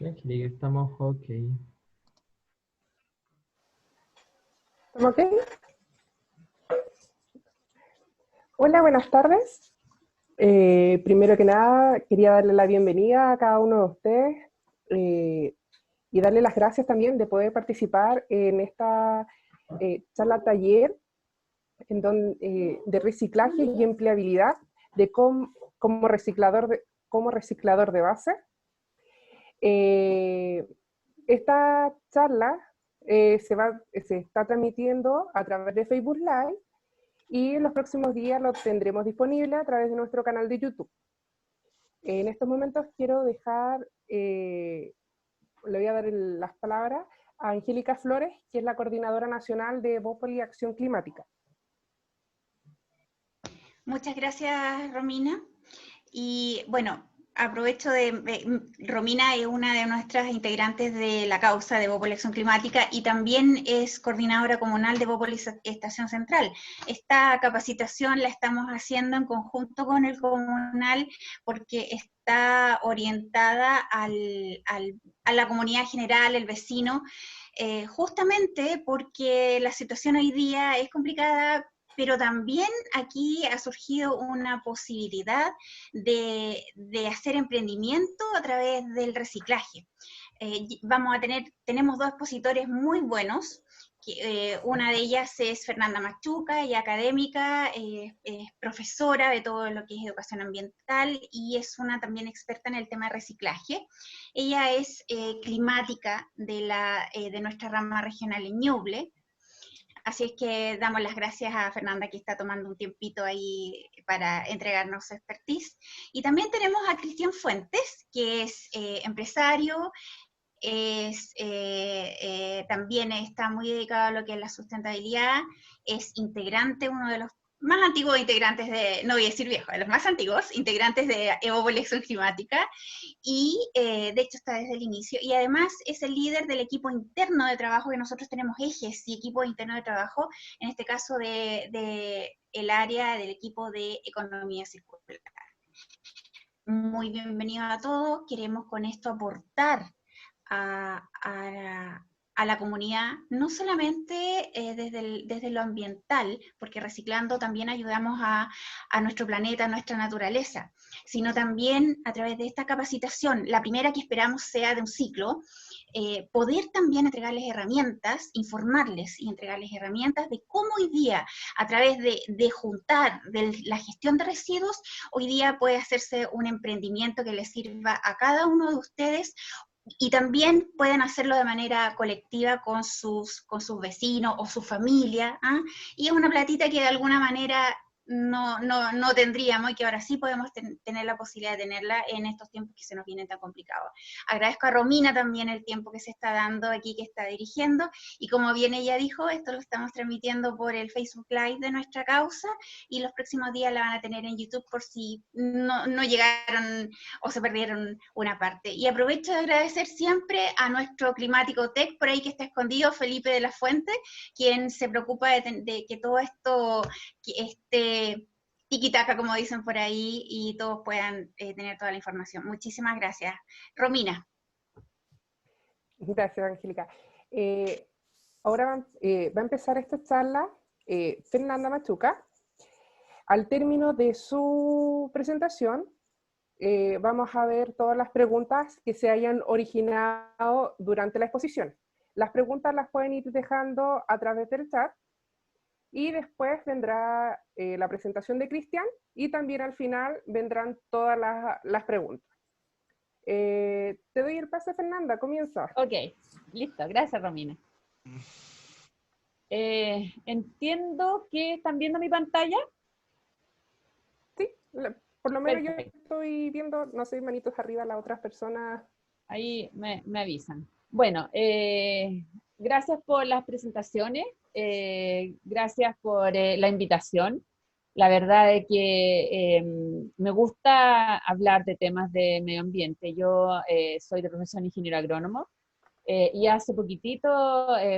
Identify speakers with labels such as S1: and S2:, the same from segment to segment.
S1: Aquí estamos ok.
S2: ¿Estamos ok? Hola, buenas tardes. Primero que nada, quería darle la bienvenida a cada uno de ustedes y darle las gracias también de poder participar en esta charla taller de reciclaje y empleabilidad de como reciclador de base. Esta charla se está transmitiendo a través de Facebook Live y en los próximos días lo tendremos disponible a través de nuestro canal de YouTube. En estos momentos quiero dejar, le voy a dar las palabras a Angélica Flores, que es la coordinadora nacional de Evópolis Acción Climática.
S3: Muchas gracias, Romina. Y bueno, aprovecho Romina es una de nuestras integrantes de la causa de Evópolis Acción Climática y también es coordinadora comunal de Evópolis Estación Central. Esta capacitación la estamos haciendo en conjunto con el comunal porque está orientada a la comunidad general, el vecino, justamente porque la situación hoy día es complicada, pero también aquí ha surgido una posibilidad de hacer emprendimiento a través del reciclaje. Tenemos dos expositores muy buenos, una de ellas es Fernanda Machuca, ella académica, es profesora de todo lo que es educación ambiental y es una también experta en el tema de reciclaje. Ella es climática de nuestra rama regional en Ñuble. Así es que damos las gracias a Fernanda que está tomando un tiempito ahí para entregarnos su expertise. Y también tenemos a Cristian Fuentes, que es empresario, también está muy dedicado a lo que es la sustentabilidad, es integrante, uno de los más antiguos integrantes no voy a decir viejo, de los más antiguos integrantes de Evópolis Acción Climática, y de hecho está desde el inicio, y además es el líder del equipo interno de trabajo, que nosotros tenemos ejes y equipo interno de trabajo, en este caso el área del equipo de economía circular. Muy bienvenidos a todos, queremos con esto aportar a la comunidad, no solamente desde lo ambiental, porque reciclando también ayudamos a nuestro planeta, a nuestra naturaleza, sino también a través de esta capacitación, la primera que esperamos sea de un ciclo, poder también entregarles herramientas, informarles y entregarles herramientas de cómo hoy día, a través de juntar de la gestión de residuos, hoy día puede hacerse un emprendimiento que les sirva a cada uno de ustedes, y también pueden hacerlo de manera colectiva con sus vecinos o su familia, ¿ah? Y es una platita que de alguna manera no tendríamos y que ahora sí podemos tener la posibilidad de tenerla en estos tiempos que se nos vienen tan complicados. Agradezco a Romina también el tiempo que se está dando aquí, que está dirigiendo, y como bien ella dijo, esto lo estamos transmitiendo por el Facebook Live de nuestra causa, y los próximos días la van a tener en YouTube por si no llegaron o se perdieron una parte. Y aprovecho de agradecer siempre a nuestro climático tech, por ahí que está escondido, Felipe de la Fuente, quien se preocupa de que todo esto, tiki-taka, como dicen por ahí, y todos puedan tener toda la información. Muchísimas gracias. Romina.
S2: Gracias, Angélica. Ahora va a empezar esta charla Fernanda Machuca. Al término de su presentación, vamos a ver todas las preguntas que se hayan originado durante la exposición. Las preguntas las pueden ir dejando a través del chat, y después vendrá la presentación de Cristian, y también al final vendrán todas las preguntas. Te doy el pase, Fernanda, comienza.
S4: Ok, listo, gracias, Romina. Entiendo que están viendo mi pantalla.
S2: Sí, por lo menos
S4: Perfecto.
S2: yo estoy viendo, no sé, manitos arriba, las otras personas.
S4: Ahí me avisan. Bueno, gracias por las presentaciones, gracias por la invitación. La verdad es que me gusta hablar de temas de medio ambiente. Yo soy de profesión ingeniero agrónomo Y hace poquitito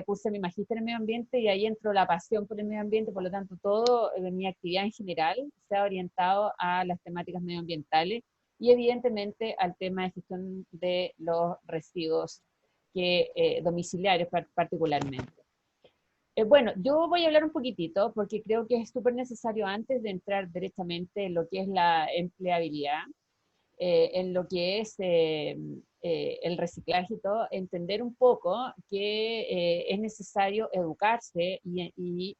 S4: puse mi magíster en medio ambiente y ahí entró la pasión por el medio ambiente, por lo tanto todo mi actividad en general se ha orientado a las temáticas medioambientales y evidentemente al tema de gestión de los residuos domiciliarios particularmente. Bueno, yo voy a hablar un poquitito porque creo que es súper necesario antes de entrar directamente en lo que es la empleabilidad, en lo que es el reciclaje y todo, entender un poco que es necesario educarse y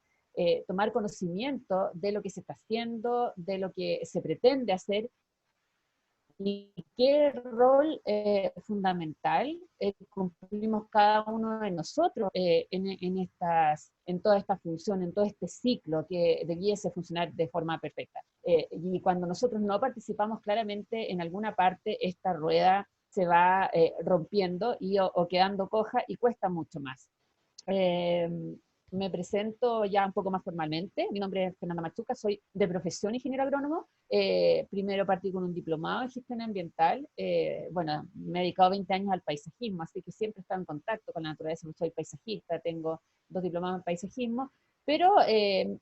S4: tomar conocimiento de lo que se está haciendo, de lo que se pretende hacer y qué rol fundamental cumplimos cada uno de nosotros en toda esta función, en todo este ciclo que debiese funcionar de forma perfecta. Y cuando nosotros no participamos claramente en alguna parte, esta rueda se va rompiendo o quedando coja y cuesta mucho más. Eh, Me presento ya un poco más formalmente. Mi nombre es Fernanda Machuca, soy de profesión ingeniero agrónomo. Primero partí con un diplomado en gestión ambiental. Bueno, me he dedicado 20 años al paisajismo, así que siempre he estado en contacto con la naturaleza. Soy paisajista, tengo 2 diplomados en paisajismo, pero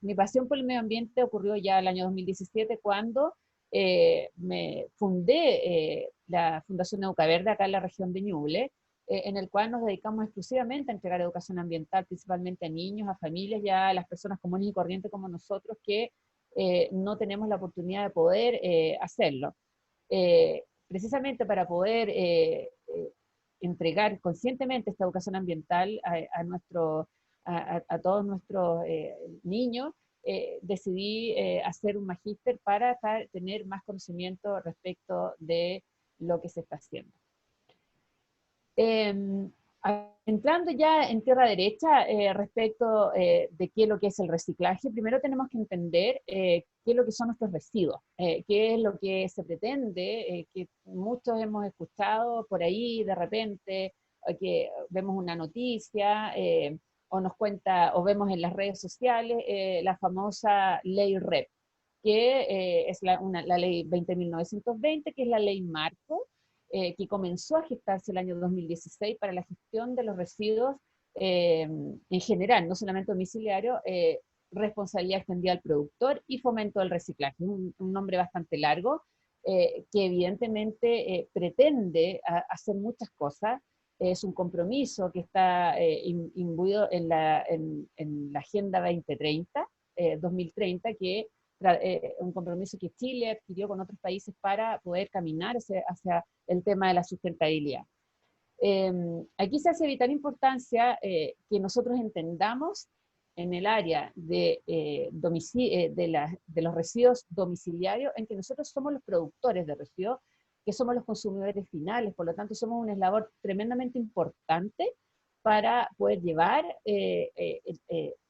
S4: mi pasión por el medio ambiente ocurrió ya el año 2017 cuando me fundé la Fundación Neuca Verde acá en la región de Ñuble, en el cual nos dedicamos exclusivamente a entregar educación ambiental, principalmente a niños, a familias y a las personas comunes y corrientes como nosotros que no tenemos la oportunidad de poder hacerlo. Precisamente para poder entregar conscientemente esta educación ambiental a todos nuestros niños, decidí hacer un magíster para tener más conocimiento respecto de lo que se está haciendo. Entrando ya en tierra derecha respecto de qué es lo que es el reciclaje, primero tenemos que entender qué es lo que son nuestros residuos, qué es lo que se pretende, que muchos hemos escuchado por ahí de repente, que vemos una noticia o nos cuenta o vemos en las redes sociales la famosa ley REP, que es la ley 20.920, que es la ley marco, que comenzó a gestarse el año 2016 para la gestión de los residuos en general, no solamente domiciliario, responsabilidad extendida al productor y fomento del reciclaje. Un nombre bastante largo, que evidentemente pretende hacer muchas cosas. Es un compromiso que está imbuido en la Agenda 2030, que un compromiso que Chile adquirió con otros países para poder caminar hacia el tema de la sustentabilidad. Aquí se hace de vital importancia que nosotros entendamos en el área de los residuos domiciliarios, en que nosotros somos los productores de residuos, que somos los consumidores finales, por lo tanto somos un eslabón tremendamente importante para poder llevar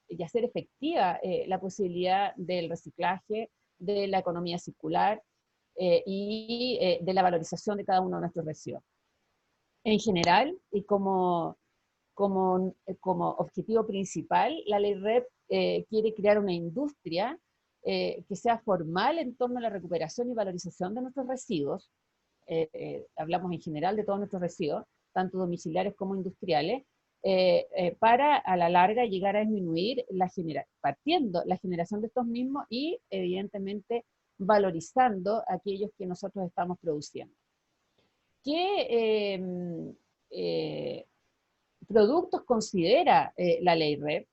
S4: y hacer efectiva la posibilidad del reciclaje, de la economía circular y de la valorización de cada uno de nuestros residuos. En general, y como objetivo principal, la ley REP quiere crear una industria que sea formal en torno a la recuperación y valorización de nuestros residuos. Hablamos en general de todos nuestros residuos, tanto domiciliarios como industriales, para a la larga llegar a disminuir partiendo la generación de estos mismos y evidentemente valorizando aquellos que nosotros estamos produciendo. ¿Qué productos considera la ley REP?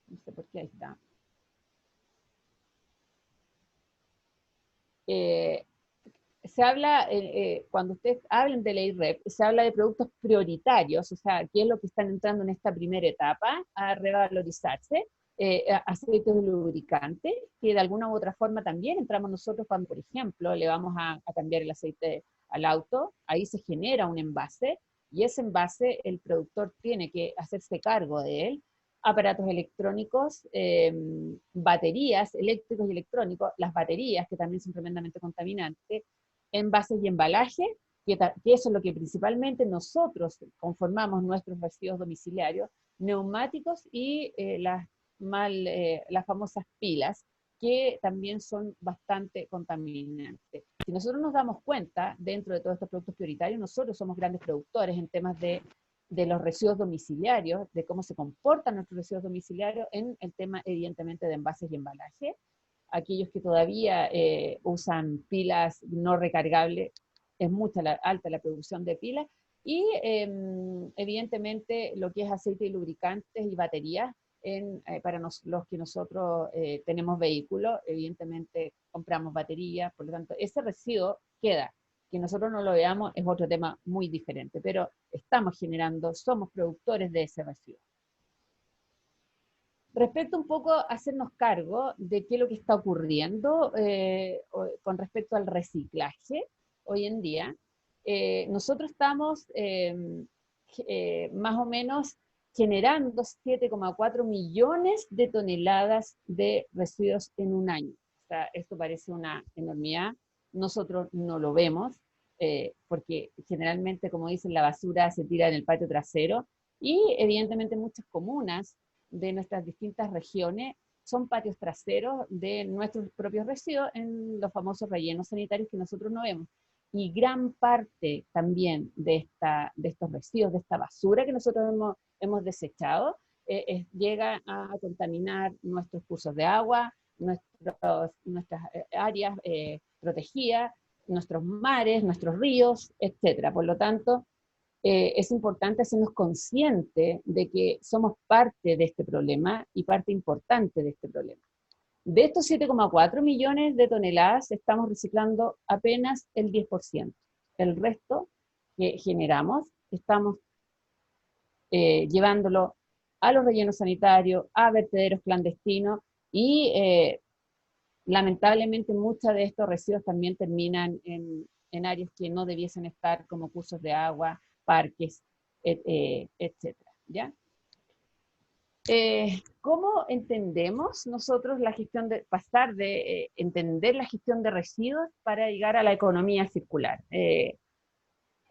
S4: No sé por qué ahí está. Se habla, cuando ustedes hablen de ley REP, se habla de productos prioritarios, o sea, qué es lo que están entrando en esta primera etapa a revalorizarse, aceites lubricantes, que de alguna u otra forma también entramos nosotros cuando, por ejemplo, le vamos a cambiar el aceite al auto, ahí se genera un envase, y ese envase el productor tiene que hacerse cargo de él. Aparatos electrónicos, baterías eléctricos y electrónicos, las baterías que también son tremendamente contaminantes, envases y embalaje, que eso es lo que principalmente nosotros conformamos nuestros residuos domiciliarios, neumáticos y las famosas pilas, que también son bastante contaminantes. Si nosotros nos damos cuenta, dentro de todos estos productos prioritarios, nosotros somos grandes productores en temas de los residuos domiciliarios, de cómo se comportan nuestros residuos domiciliarios en el tema, evidentemente, de envases y embalaje. Aquellos que todavía usan pilas no recargables, es alta la producción de pilas, y evidentemente lo que es aceite y lubricantes y baterías, para los que nosotros tenemos vehículos, evidentemente compramos baterías, por lo tanto ese residuo queda. Que nosotros no lo veamos es otro tema muy diferente, pero estamos generando, somos productores de ese residuo. Respecto un poco a hacernos cargo de qué es lo que está ocurriendo con respecto al reciclaje hoy en día, nosotros estamos más o menos generando 7,4 millones de toneladas de residuos en un año. O sea, esto parece una enormidad. Nosotros no lo vemos, porque generalmente, como dicen, la basura se tira en el patio trasero, y evidentemente muchas comunas de nuestras distintas regiones son patios traseros de nuestros propios residuos en los famosos rellenos sanitarios que nosotros no vemos. Y gran parte también de estos residuos, de esta basura que nosotros hemos desechado, llega a contaminar nuestros cursos de agua, nuestras áreas protegidas, nuestros mares, nuestros ríos, etc. Por lo tanto, es importante hacernos conscientes de que somos parte de este problema y parte importante de este problema. De estos 7,4 millones de toneladas estamos reciclando apenas el 10%. El resto que generamos estamos llevándolo a los rellenos sanitarios, a vertederos clandestinos, y lamentablemente muchos de estos residuos también terminan en áreas que no debiesen estar, como cursos de agua, parques, etc. ¿Ya? ¿Cómo entendemos nosotros la gestión pasar de entender la gestión de residuos para llegar a la economía circular?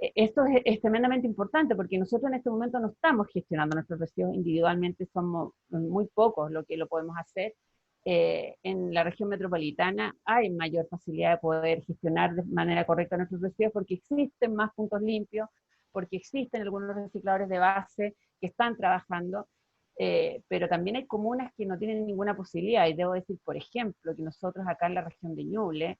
S4: Esto es tremendamente importante, porque nosotros en este momento no estamos gestionando nuestros residuos individualmente, somos muy pocos los que lo podemos hacer. En la región metropolitana hay mayor facilidad de poder gestionar de manera correcta nuestros residuos, porque existen más puntos limpios, porque existen algunos recicladores de base que están trabajando, pero también hay comunas que no tienen ninguna posibilidad, y debo decir, por ejemplo, que nosotros acá en la región de Ñuble,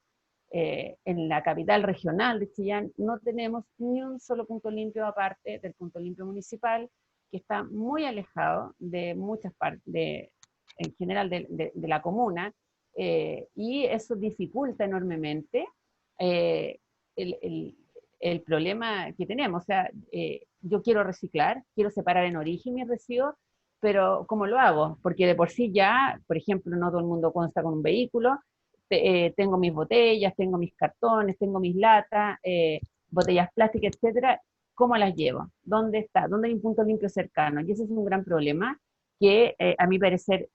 S4: en la capital regional de Chillán, no tenemos ni un solo punto limpio aparte del punto limpio municipal, que está muy alejado de muchas partes, en general de la comuna, y eso dificulta enormemente el problema que tenemos. O sea, yo quiero reciclar, quiero separar en origen mis residuos, pero ¿cómo lo hago? Porque de por sí ya, por ejemplo, no todo el mundo consta con un vehículo, tengo mis botellas, tengo mis cartones, tengo mis latas, botellas plásticas, etcétera. ¿Cómo las llevo? ¿Dónde está? ¿Dónde hay un punto limpio cercano? Y ese es un gran problema que, a mi parecer,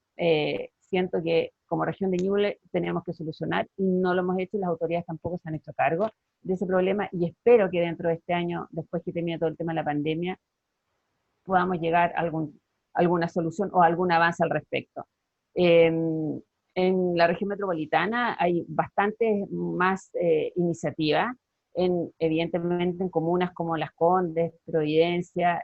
S4: siento que como región de Ñuble tenemos que solucionar, y no lo hemos hecho, y las autoridades tampoco se han hecho cargo de ese problema, y espero que dentro de este año, después que termine todo el tema de la pandemia, podamos llegar a alguna solución o algún avance al respecto. En la región metropolitana hay bastantes más iniciativas, evidentemente en comunas como Las Condes, Providencia,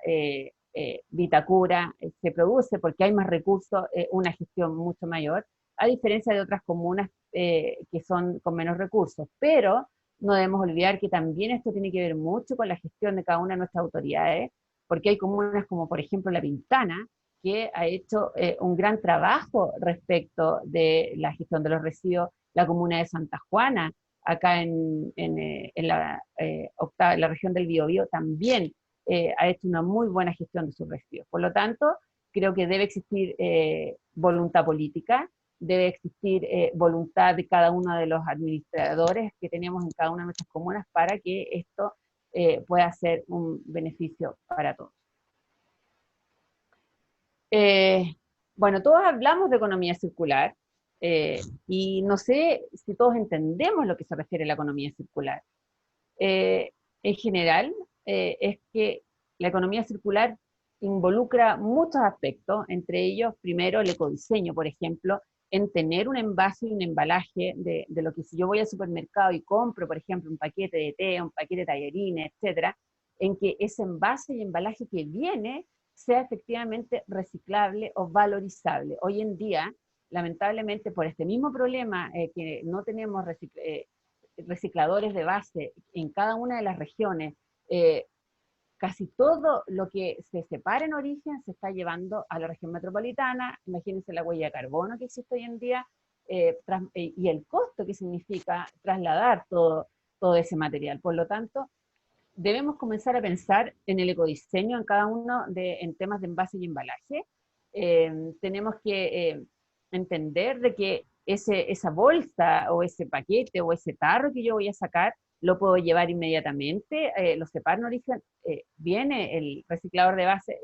S4: Vitacura, se produce porque hay más recursos, una gestión mucho mayor, a diferencia de otras comunas que son con menos recursos. Pero no debemos olvidar que también esto tiene que ver mucho con la gestión de cada una de nuestras autoridades, porque hay comunas como por ejemplo La Pintana, que ha hecho un gran trabajo respecto de la gestión de los residuos, la comuna de Santa Juana, acá en la región del Biobío, también ha hecho una muy buena gestión de sus residuos. Por lo tanto, creo que debe existir voluntad política, debe existir voluntad de cada uno de los administradores que tenemos en cada una de nuestras comunas para que esto pueda ser un beneficio para todos. Bueno, todos hablamos de economía circular, y no sé si todos entendemos lo que se refiere a la economía circular. En general, es que la economía circular involucra muchos aspectos, entre ellos, primero, el ecodiseño, por ejemplo, en tener un envase y un embalaje de lo que si yo voy al supermercado y compro, por ejemplo, un paquete de té, un paquete de tallarines, etcétera, en que ese envase y embalaje que viene sea efectivamente reciclable o valorizable. Hoy en día, lamentablemente, por este mismo problema que no tenemos recicladores de base en cada una de las regiones, casi todo lo que se separa en origen se está llevando a la región metropolitana. Imagínense la huella de carbono que existe hoy en día y el costo que significa trasladar todo ese material. Por lo tanto, debemos comenzar a pensar en el ecodiseño en cada uno en temas de envase y embalaje. Tenemos que entender de que esa bolsa o ese paquete o ese tarro que yo voy a sacar lo puedo llevar inmediatamente, lo separo en origen, viene el reciclador de base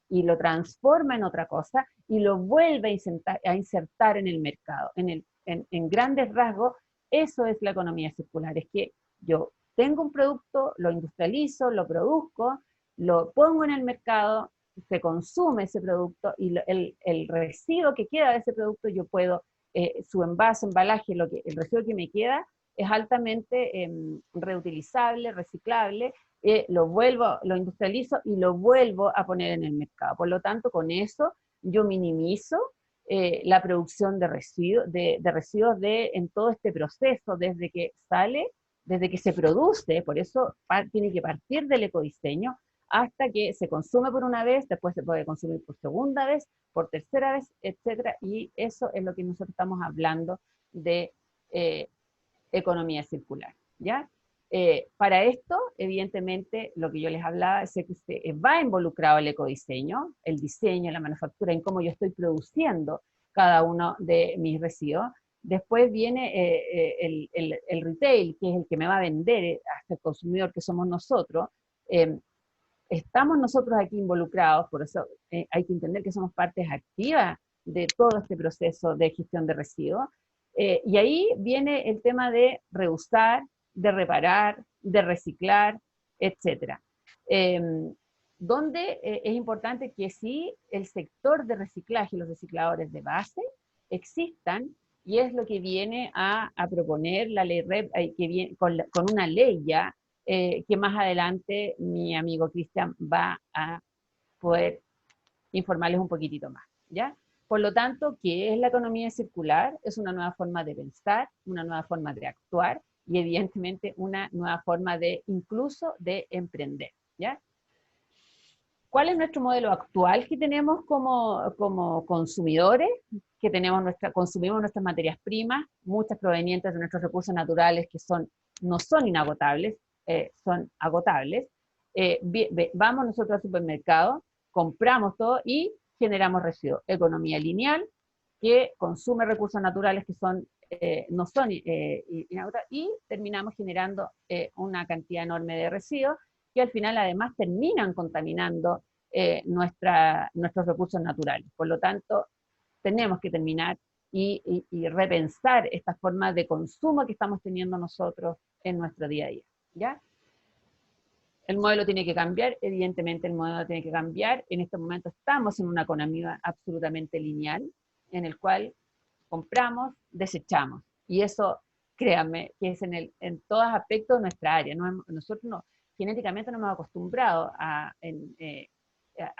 S4: y lo transforma en otra cosa y lo vuelve a insertar en el mercado. En grandes rasgos, eso es la economía circular, es que yo tengo un producto, lo industrializo, lo produzco, lo pongo en el mercado, se consume ese producto y el residuo que queda de ese producto yo puedo, su envase, embalaje, el residuo que me queda, es altamente reutilizable, reciclable, lo industrializo y lo vuelvo a poner en el mercado. Por lo tanto, con eso yo minimizo la producción de residuos en todo este proceso, desde que sale, desde que se produce, por eso tiene que partir del ecodiseño, hasta que se consume por una vez, después se puede consumir por segunda vez, por tercera vez, etcétera, y eso es lo que nosotros estamos hablando de economía circular, ¿ya? Para esto, evidentemente, lo que yo les hablaba es que va involucrado el ecodiseño, el diseño, la manufactura, en cómo yo estoy produciendo cada uno de mis residuos. Después viene el retail, que es el que me va a vender hasta el consumidor que somos nosotros. Estamos nosotros aquí involucrados, por eso hay que entender que somos partes activas de todo este proceso de gestión de residuos. Y ahí viene el tema de reusar, de reparar, de reciclar, etc. Donde es importante que sí el sector de reciclaje y los recicladores de base existan, y es lo que viene a proponer la ley REP, que viene con una ley ya, que más adelante mi amigo Cristian va a poder informarles un poquitito más, ¿ya? Por lo tanto, ¿qué es la economía circular? Es una nueva forma de pensar, una nueva forma de actuar y evidentemente una nueva forma incluso de emprender, ¿ya? ¿Cuál es nuestro modelo actual que tenemos como consumidores? Que consumimos nuestras materias primas, muchas provenientes de nuestros recursos naturales que no son inagotables, son agotables. Vamos nosotros al supermercado, compramos todo y generamos residuos. Economía lineal, que consume recursos naturales que no son inagotables, y terminamos generando una cantidad enorme de residuos que al final además terminan contaminando nuestros recursos naturales. Por lo tanto, tenemos que terminar y repensar esta forma de consumo que estamos teniendo nosotros en nuestro día a día, ¿ya? El modelo tiene que cambiar, evidentemente el modelo tiene que cambiar. En este momento estamos en una economía absolutamente lineal, en el cual compramos, desechamos. Y eso, créanme, que es en todos aspectos de nuestra área. Nosotros genéticamente nos hemos acostumbrado a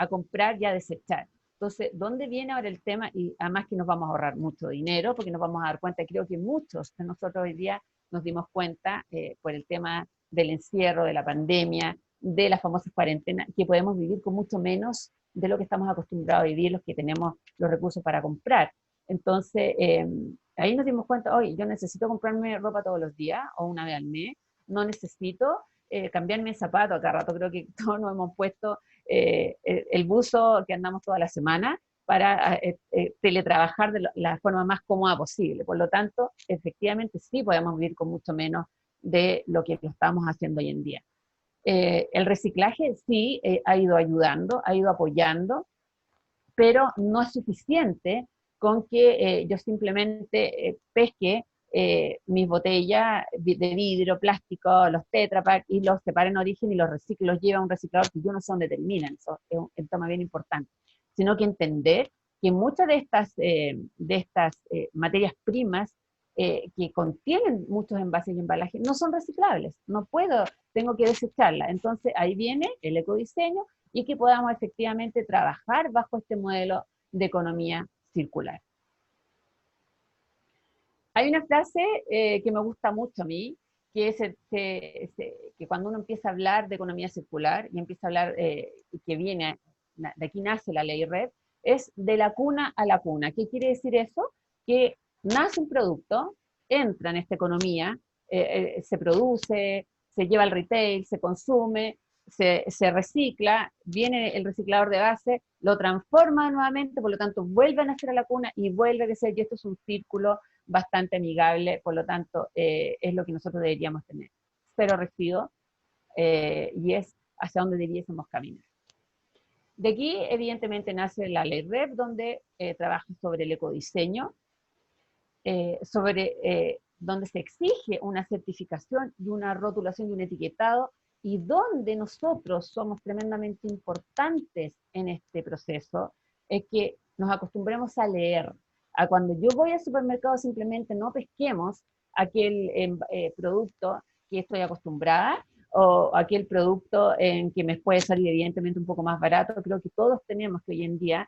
S4: comprar y a desechar. Entonces, ¿dónde viene ahora el tema? Y además que nos vamos a ahorrar mucho dinero, porque nos vamos a dar cuenta, creo que muchos de nosotros hoy día nos dimos cuenta por el tema del encierro, de la pandemia, de las famosas cuarentenas, que podemos vivir con mucho menos de lo que estamos acostumbrados a vivir los que tenemos los recursos para comprar. Entonces, ahí nos dimos cuenta, oye, yo necesito comprarme ropa todos los días o una vez al mes, no necesito cambiarme el zapato, acá rato creo que todos nos hemos puesto el buzo que andamos toda la semana para teletrabajar de la forma más cómoda posible. Por lo tanto, efectivamente sí podemos vivir con mucho menos de lo que lo estamos haciendo hoy en día. El reciclaje sí ha ido ayudando, ha ido apoyando, pero no es suficiente con que yo simplemente pesque mis botellas de vidrio, plástico, los Tetra Pak, y los separe en origen y los lleve a un reciclador, que yo no sé dónde terminan, eso es un tema bien importante, sino que entender que muchas de estas materias primas que contienen muchos envases y embalajes no son reciclables, no puedo, tengo que desecharlas. Entonces ahí viene el ecodiseño y que podamos efectivamente trabajar bajo este modelo de economía circular. Hay una frase que me gusta mucho a mí, que es que cuando uno empieza a hablar de economía circular y empieza a hablar, que viene, de aquí nace la ley RED, es de la cuna a la cuna. ¿Qué quiere decir eso? Que nace un producto, entra en esta economía, se produce, se lleva al retail, se consume, se recicla, viene el reciclador de base, lo transforma nuevamente, por lo tanto vuelve a nacer a la cuna y vuelve a crecer, y esto es un círculo bastante amigable, por lo tanto es lo que nosotros deberíamos tener. Cero residuos, y es hacia donde debiésemos caminar. De aquí, evidentemente, nace la ley RED, donde trabaja sobre el ecodiseño, donde se exige una certificación y una rotulación y un etiquetado, y donde nosotros somos tremendamente importantes en este proceso, es que nos acostumbremos a leer. A cuando yo voy al supermercado simplemente no pesquemos aquel producto que estoy acostumbrada, o aquel producto en que me puede salir evidentemente un poco más barato. Creo que todos tenemos que hoy en día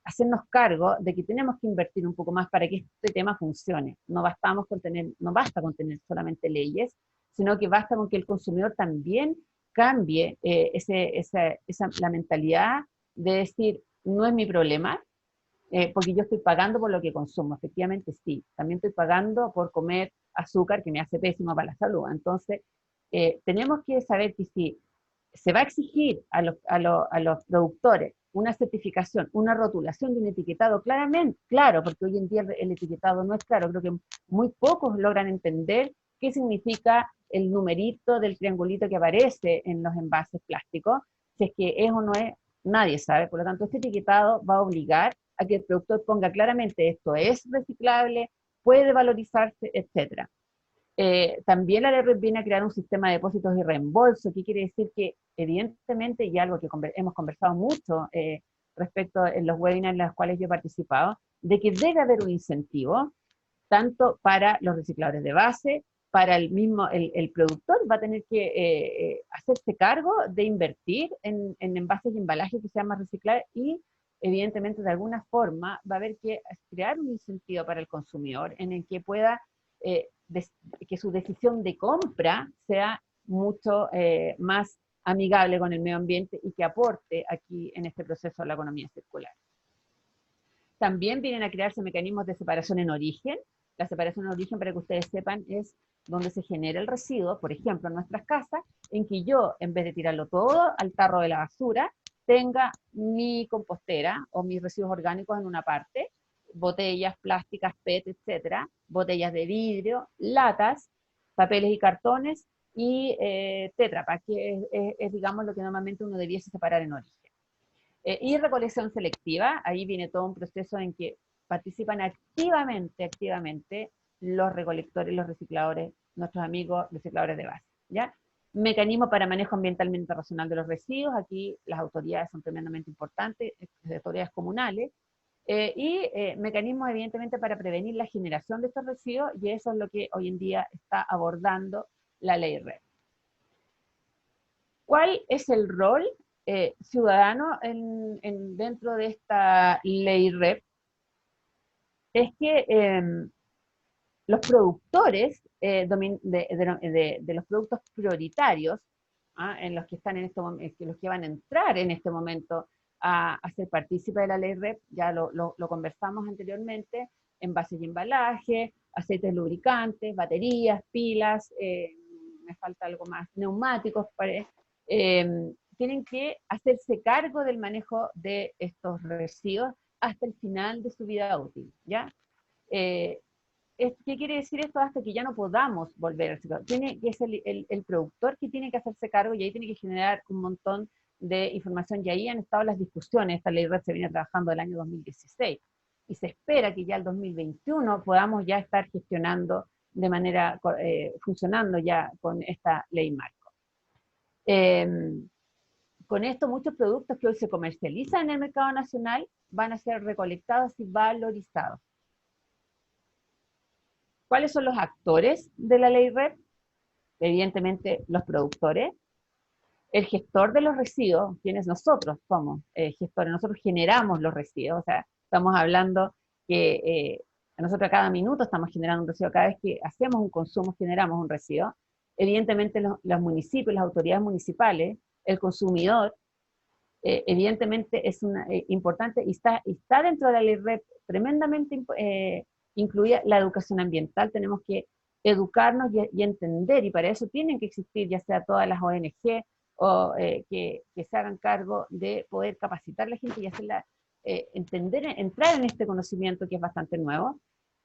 S4: hacernos cargo de que tenemos que invertir un poco más para que este tema funcione. No basta con tener solamente leyes, sino que basta con que el consumidor también cambie la mentalidad de decir, no es mi problema, porque yo estoy pagando por lo que consumo. Efectivamente sí, también estoy pagando por comer azúcar que me hace pésimo para la salud. Entonces, tenemos que saber que si se va a exigir a los productores una certificación, una rotulación de un etiquetado claro, porque hoy en día el etiquetado no es claro, creo que muy pocos logran entender qué significa el numerito del triangulito que aparece en los envases plásticos, si es que es o no es, nadie sabe. Por lo tanto, este etiquetado va a obligar a que el productor ponga claramente esto es reciclable, puede valorizarse, etc. También la ley viene a crear un sistema de depósitos y reembolso, que quiere decir que evidentemente, y algo que hemos conversado mucho respecto en los webinars en los cuales yo he participado, de que debe haber un incentivo, tanto para los recicladores de base, para el productor va a tener que hacerse cargo de invertir en envases y embalajes que sean más reciclables, y evidentemente de alguna forma va a haber que crear un incentivo para el consumidor en el que pueda que su decisión de compra sea mucho más amigable con el medio ambiente y que aporte aquí en este proceso a la economía circular. También vienen a crearse mecanismos de separación en origen. La separación en origen, para que ustedes sepan, es donde se genera el residuo, por ejemplo, en nuestras casas, en que yo, en vez de tirarlo todo al tarro de la basura, tenga mi compostera o mis residuos orgánicos en una parte, botellas plásticas, PET, etcétera, botellas de vidrio, latas, papeles y cartones, y Tetra Pak, que es, digamos, lo que normalmente uno debiese separar en origen. Y recolección selectiva, ahí viene todo un proceso en que participan activamente los recolectores, los recicladores, nuestros amigos recicladores de base, ¿ya? Mecanismo para manejo ambientalmente racional de los residuos, aquí las autoridades son tremendamente importantes, las autoridades comunales, y mecanismos evidentemente para prevenir la generación de estos residuos, y eso es lo que hoy en día está abordando la ley RED. ¿Cuál es el rol ciudadano dentro de esta ley RED? Es que los productores de los productos prioritarios, en los que están en este momento, los que van a entrar en este momento a ser partícipes de la ley RED, ya lo conversamos anteriormente, envases y embalaje, aceites lubricantes, baterías, pilas, me falta algo más, neumáticos, tienen que hacerse cargo del manejo de estos residuos hasta el final de su vida útil, ¿ya? ¿Qué quiere decir esto? Hasta que ya no podamos volver al reciclado. Tiene que ser el productor que tiene que hacerse cargo, y ahí tiene que generar un montón de información, y ahí han estado las discusiones. Esta ley RED se viene trabajando del año 2016, y se espera que ya el 2021 podamos ya estar gestionando de manera, funcionando ya con esta ley marco. con esto muchos productos que hoy se comercializan en el mercado nacional van a ser recolectados y valorizados. ¿Cuáles son los actores de la ley REP? Evidentemente los productores, el gestor de los residuos, quienes nosotros somos gestores, nosotros generamos los residuos, o sea, estamos hablando que nosotros a cada minuto estamos generando un residuo, cada vez que hacemos un consumo generamos un residuo. Evidentemente los municipios, las autoridades municipales, el consumidor, evidentemente es importante y está dentro de la ley REP tremendamente incluida la educación ambiental. Tenemos que educarnos y entender, y para eso tienen que existir ya sea todas las ONG o que se hagan cargo de poder capacitar a la gente y hacerla entrar en este conocimiento que es bastante nuevo.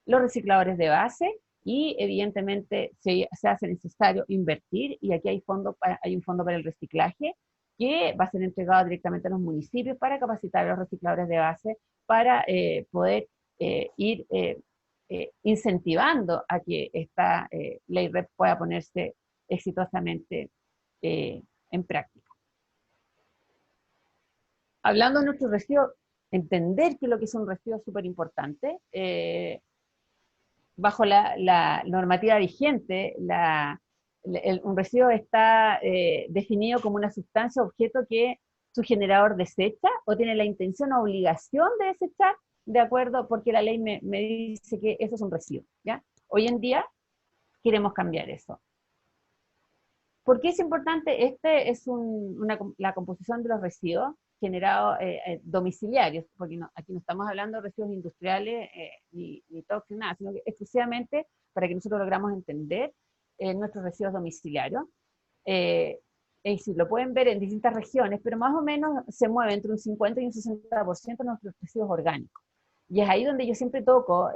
S4: Los recicladores de base, y evidentemente se hace necesario invertir, y aquí hay un fondo para el reciclaje que va a ser entregado directamente a los municipios para capacitar a los recicladores de base, para poder ir incentivando a que esta ley REP pueda ponerse exitosamente en práctica. Hablando de nuestros residuos, entender que lo que es un residuo es súper importante. Bajo la normativa vigente, un residuo está definido como una sustancia o objeto que su generador desecha o tiene la intención o obligación de desechar, de acuerdo, porque la ley me dice que eso es un residuo, ¿ya? Hoy en día queremos cambiar eso. ¿Por qué es importante? Este es la composición de los residuos generados domiciliarios, porque aquí no estamos hablando de residuos industriales ni tóxicos, nada, sino que exclusivamente para que nosotros logramos entender nuestros residuos domiciliarios. Es decir, lo pueden ver en distintas regiones, pero más o menos se mueve entre un 50 y un 60% de nuestros residuos orgánicos. Y es ahí donde yo siempre toco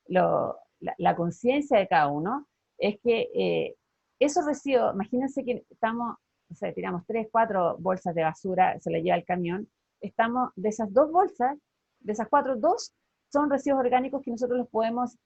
S4: la conciencia de cada uno, es que esos residuos, imagínense que estamos, o sea, tiramos 3, 4 bolsas de basura, se la lleva el camión, estamos, de esas 2 bolsas, de esas 4, 2 son residuos orgánicos que nosotros los podemos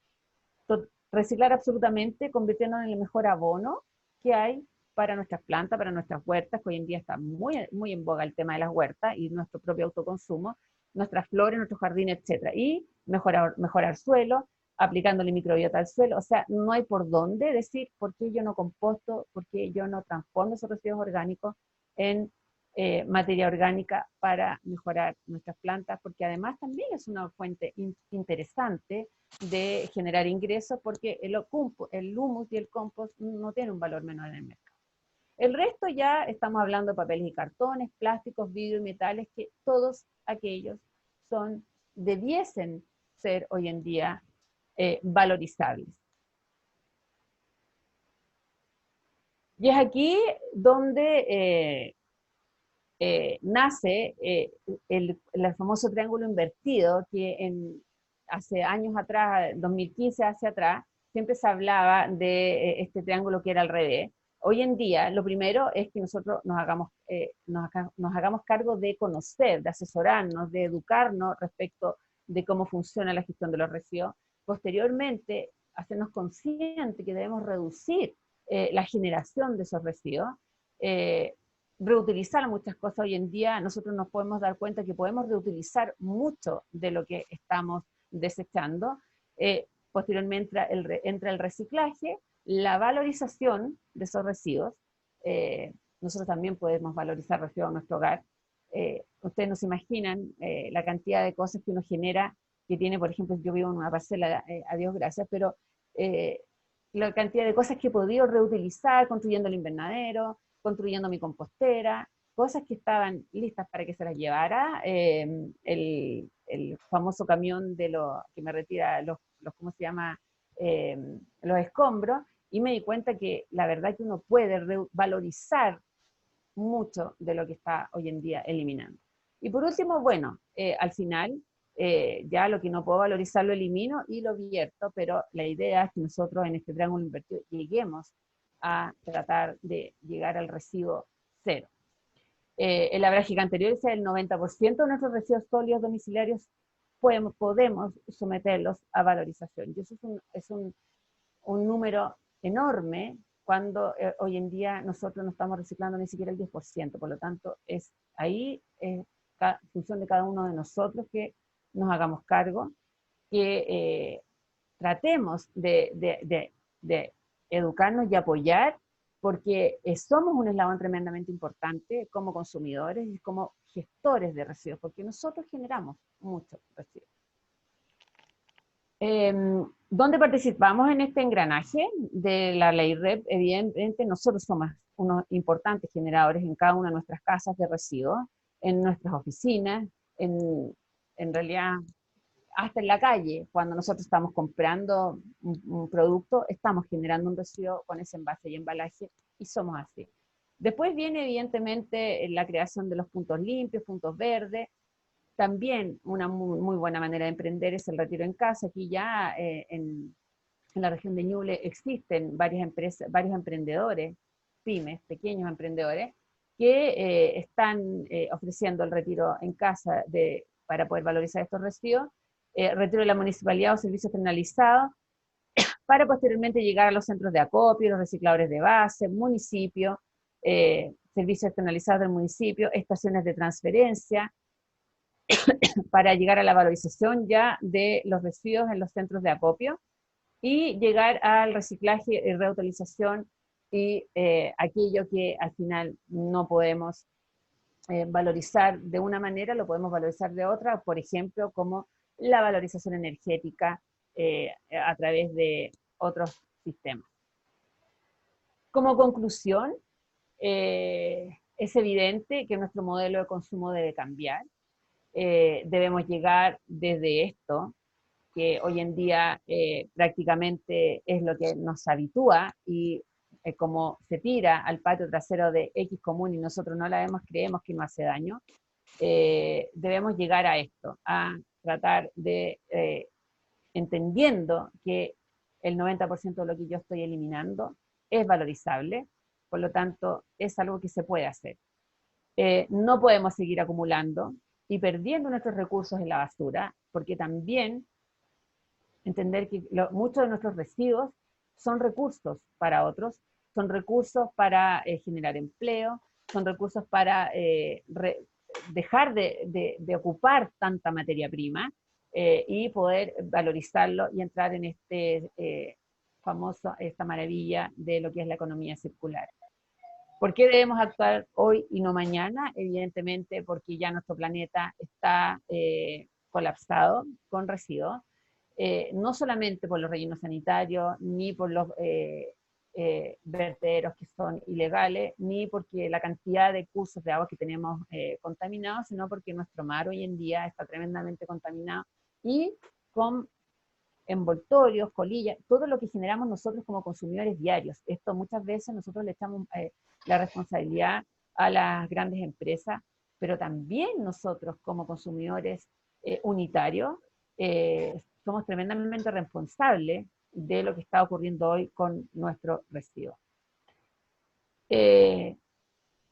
S4: reciclar absolutamente, convirtiéndonos en el mejor abono que hay para nuestras plantas, para nuestras huertas, que hoy en día está muy, muy en boga el tema de las huertas y nuestro propio autoconsumo, nuestras flores, nuestros jardines, etc. Y mejorar suelo, aplicándole microbiota al suelo. O sea, no hay por dónde decir por qué yo no composto, por qué yo no transformo esos residuos orgánicos en materia orgánica para mejorar nuestras plantas, porque además también es una fuente interesante de generar ingresos, porque el humus y el compost no tienen un valor menor en el mercado. El resto ya estamos hablando de papeles y cartones, plásticos, vidrio y metales, que todos aquellos debiesen ser hoy en día valorizables. Y es aquí donde nace el famoso triángulo invertido, que hace años atrás, 2015 hacia atrás, siempre se hablaba de este triángulo que era al revés. Hoy en día, lo primero es que nosotros nos hagamos cargo de conocer, de asesorarnos, de educarnos respecto de cómo funciona la gestión de los residuos. Posteriormente, hacernos conscientes que debemos reducir la generación de esos residuos, reutilizar muchas cosas. Hoy en día nosotros nos podemos dar cuenta que podemos reutilizar mucho de lo que estamos desechando. Posteriormente entra el reciclaje, la valorización de esos residuos. Nosotros también podemos valorizar residuos en nuestro hogar. Ustedes no se imaginan la cantidad de cosas que uno genera, que tiene, por ejemplo, yo vivo en una parcela, a Dios gracias, pero la cantidad de cosas que he podido reutilizar, construyendo el invernadero, construyendo mi compostera, cosas que estaban listas para que se las llevara el famoso camión que me retira ¿cómo se llama? Los escombros, y me di cuenta que la verdad que uno puede valorizar mucho de lo que está hoy en día eliminando. Y por último, bueno, al final, ya lo que no puedo valorizar lo elimino y lo vierto, pero la idea es que nosotros en este triángulo invertido lleguemos a tratar de llegar al residuo cero. En la gráfica anterior decía el 90% de nuestros residuos sólidos domiciliarios podemos someterlos a valorización. Y eso es un número enorme cuando hoy en día nosotros no estamos reciclando ni siquiera el 10%, por lo tanto, ahí es función de cada uno de nosotros que nos hagamos cargo, que tratemos de educarnos y apoyar, porque somos un eslabón tremendamente importante como consumidores y como gestores de residuos, porque nosotros generamos muchos residuos. ¿Dónde participamos en este engranaje de la ley REP? Evidentemente nosotros somos unos importantes generadores en cada una de nuestras casas de residuos, en nuestras oficinas, en realidad hasta en la calle, cuando nosotros estamos comprando un producto, estamos generando un residuo con ese envase y embalaje, y somos así. Después viene evidentemente la creación de los puntos limpios, puntos verdes. También una muy buena manera de emprender es el retiro en casa. Aquí ya en la región de Ñuble existen varias empresas, varios emprendedores, pymes, pequeños emprendedores, que están ofreciendo el retiro en casa para poder valorizar estos residuos, retiro de la municipalidad o servicios externalizados, para posteriormente llegar a los centros de acopio, los recicladores de base, municipio, servicios externalizados del municipio, estaciones de transferencia, para llegar a la valorización ya de los residuos en los centros de acopio y llegar al reciclaje y reutilización y aquello que al final no podemos valorizar de una manera, lo podemos valorizar de otra, por ejemplo, como la valorización energética a través de otros sistemas. Como conclusión, es evidente que nuestro modelo de consumo debe cambiar. Debemos llegar desde esto, que hoy en día prácticamente es lo que nos habitúa y como se tira al patio trasero de X común y nosotros no la vemos, creemos que no hace daño, debemos llegar a esto, a tratar de, entendiendo que el 90% de lo que yo estoy eliminando es valorizable, por lo tanto es algo que se puede hacer. No podemos seguir acumulando y perdiendo nuestros recursos en la basura, porque también entender que muchos de nuestros residuos son recursos para otros, son recursos para generar empleo, son recursos para dejar de ocupar tanta materia prima y poder valorizarlo y entrar en esta maravilla de lo que es la economía circular. ¿Por qué debemos actuar hoy y no mañana? Evidentemente porque ya nuestro planeta está colapsado con residuos, no solamente por los rellenos sanitarios, ni por los vertederos que son ilegales, ni porque la cantidad de cursos de agua que tenemos contaminados, sino porque nuestro mar hoy en día está tremendamente contaminado y con envoltorios, colillas, todo lo que generamos nosotros como consumidores diarios. Esto muchas veces nosotros le echamos la responsabilidad a las grandes empresas, pero también nosotros como consumidores unitarios somos tremendamente responsables de lo que está ocurriendo hoy con nuestros residuos.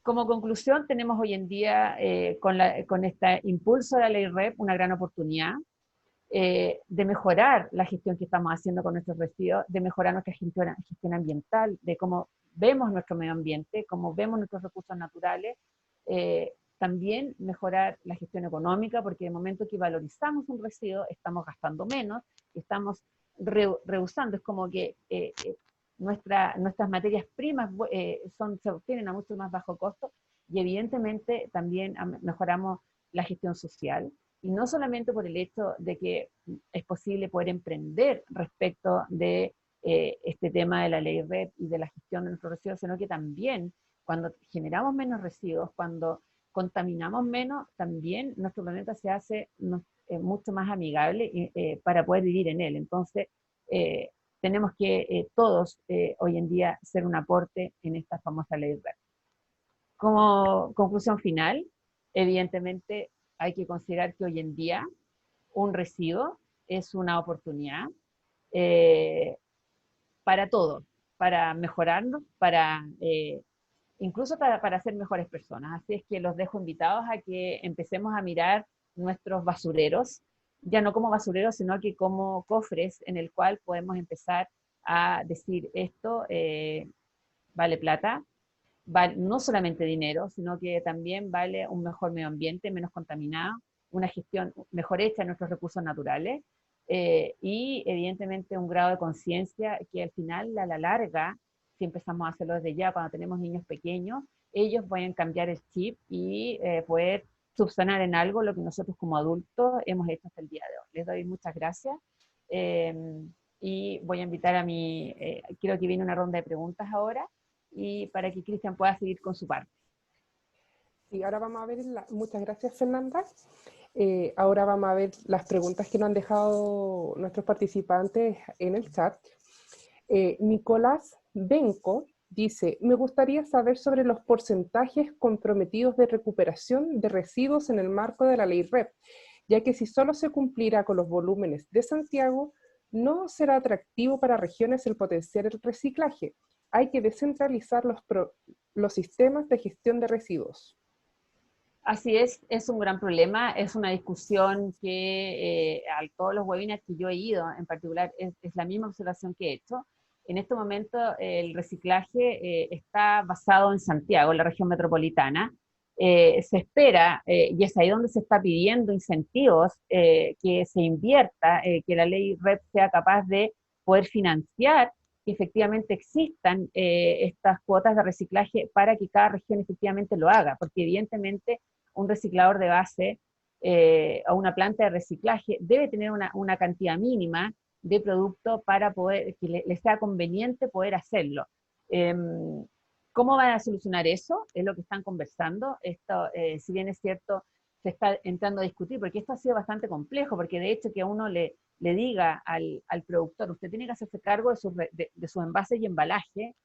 S4: Como conclusión, tenemos hoy en día, con este impulso de la ley REP, una gran oportunidad de mejorar la gestión que estamos haciendo con nuestros residuos, de mejorar nuestra gestión ambiental, de cómo vemos nuestro medio ambiente, cómo vemos nuestros recursos naturales, también mejorar la gestión económica, porque de momento que valorizamos un residuo, estamos gastando menos, estamos reusando, es como que nuestras materias primas se obtienen a mucho más bajo costo, y evidentemente también mejoramos la gestión social, y no solamente por el hecho de que es posible poder emprender respecto de este tema de la ley REP y de la gestión de nuestros residuos, sino que también cuando generamos menos residuos, cuando contaminamos menos, también nuestro planeta se hace mucho más amigable para poder vivir en él. Entonces, tenemos que todos hoy en día ser un aporte en esta famosa ley REP. Como conclusión final, evidentemente hay que considerar que hoy en día un residuo es una oportunidad para todo, para mejorarnos, incluso para ser mejores personas. Así es que los dejo invitados a que empecemos a mirar nuestros basureros, ya no como basureros, sino que como cofres en el cual podemos empezar a decir esto vale plata, vale no solamente dinero, sino que también vale un mejor medio ambiente, menos contaminado, una gestión mejor hecha de nuestros recursos naturales, y evidentemente un grado de conciencia que al final, a la larga, si empezamos a hacerlo desde ya, cuando tenemos niños pequeños, ellos pueden cambiar el chip y poder subsanar en algo lo que nosotros como adultos hemos hecho hasta el día de hoy. Les doy muchas gracias, eh, y voy a invitar a creo que viene una ronda de preguntas ahora, y para que Cristian pueda seguir con su parte.
S2: Sí, ahora vamos a ver, muchas gracias Fernanda. Ahora vamos a ver las preguntas que nos han dejado nuestros participantes en el chat. Nicolás Benco dice, me gustaría saber sobre los porcentajes comprometidos de recuperación de residuos en el marco de la ley REP, ya que si solo se cumplirá con los volúmenes de Santiago, no será atractivo para regiones el potenciar el reciclaje. Hay que descentralizar los sistemas de gestión de residuos.
S4: Así es un gran problema, es una discusión que a todos los webinars que yo he ido, en particular, es la misma observación que he hecho. En este momento el reciclaje está basado en Santiago, en la región metropolitana. Se espera, y es ahí donde se está pidiendo incentivos, que se invierta, que la ley REP sea capaz de poder financiar que efectivamente existan estas cuotas de reciclaje para que cada región efectivamente lo haga, porque evidentemente un reciclador de base o una planta de reciclaje debe tener una cantidad mínima de producto para poder, que le sea conveniente poder hacerlo. ¿Cómo van a solucionar eso? Es lo que están conversando. Esto, si bien es cierto, se está entrando a discutir, porque esto ha sido bastante complejo, porque de hecho que a uno le diga al productor, usted tiene que hacerse cargo de sus envases y embalaje,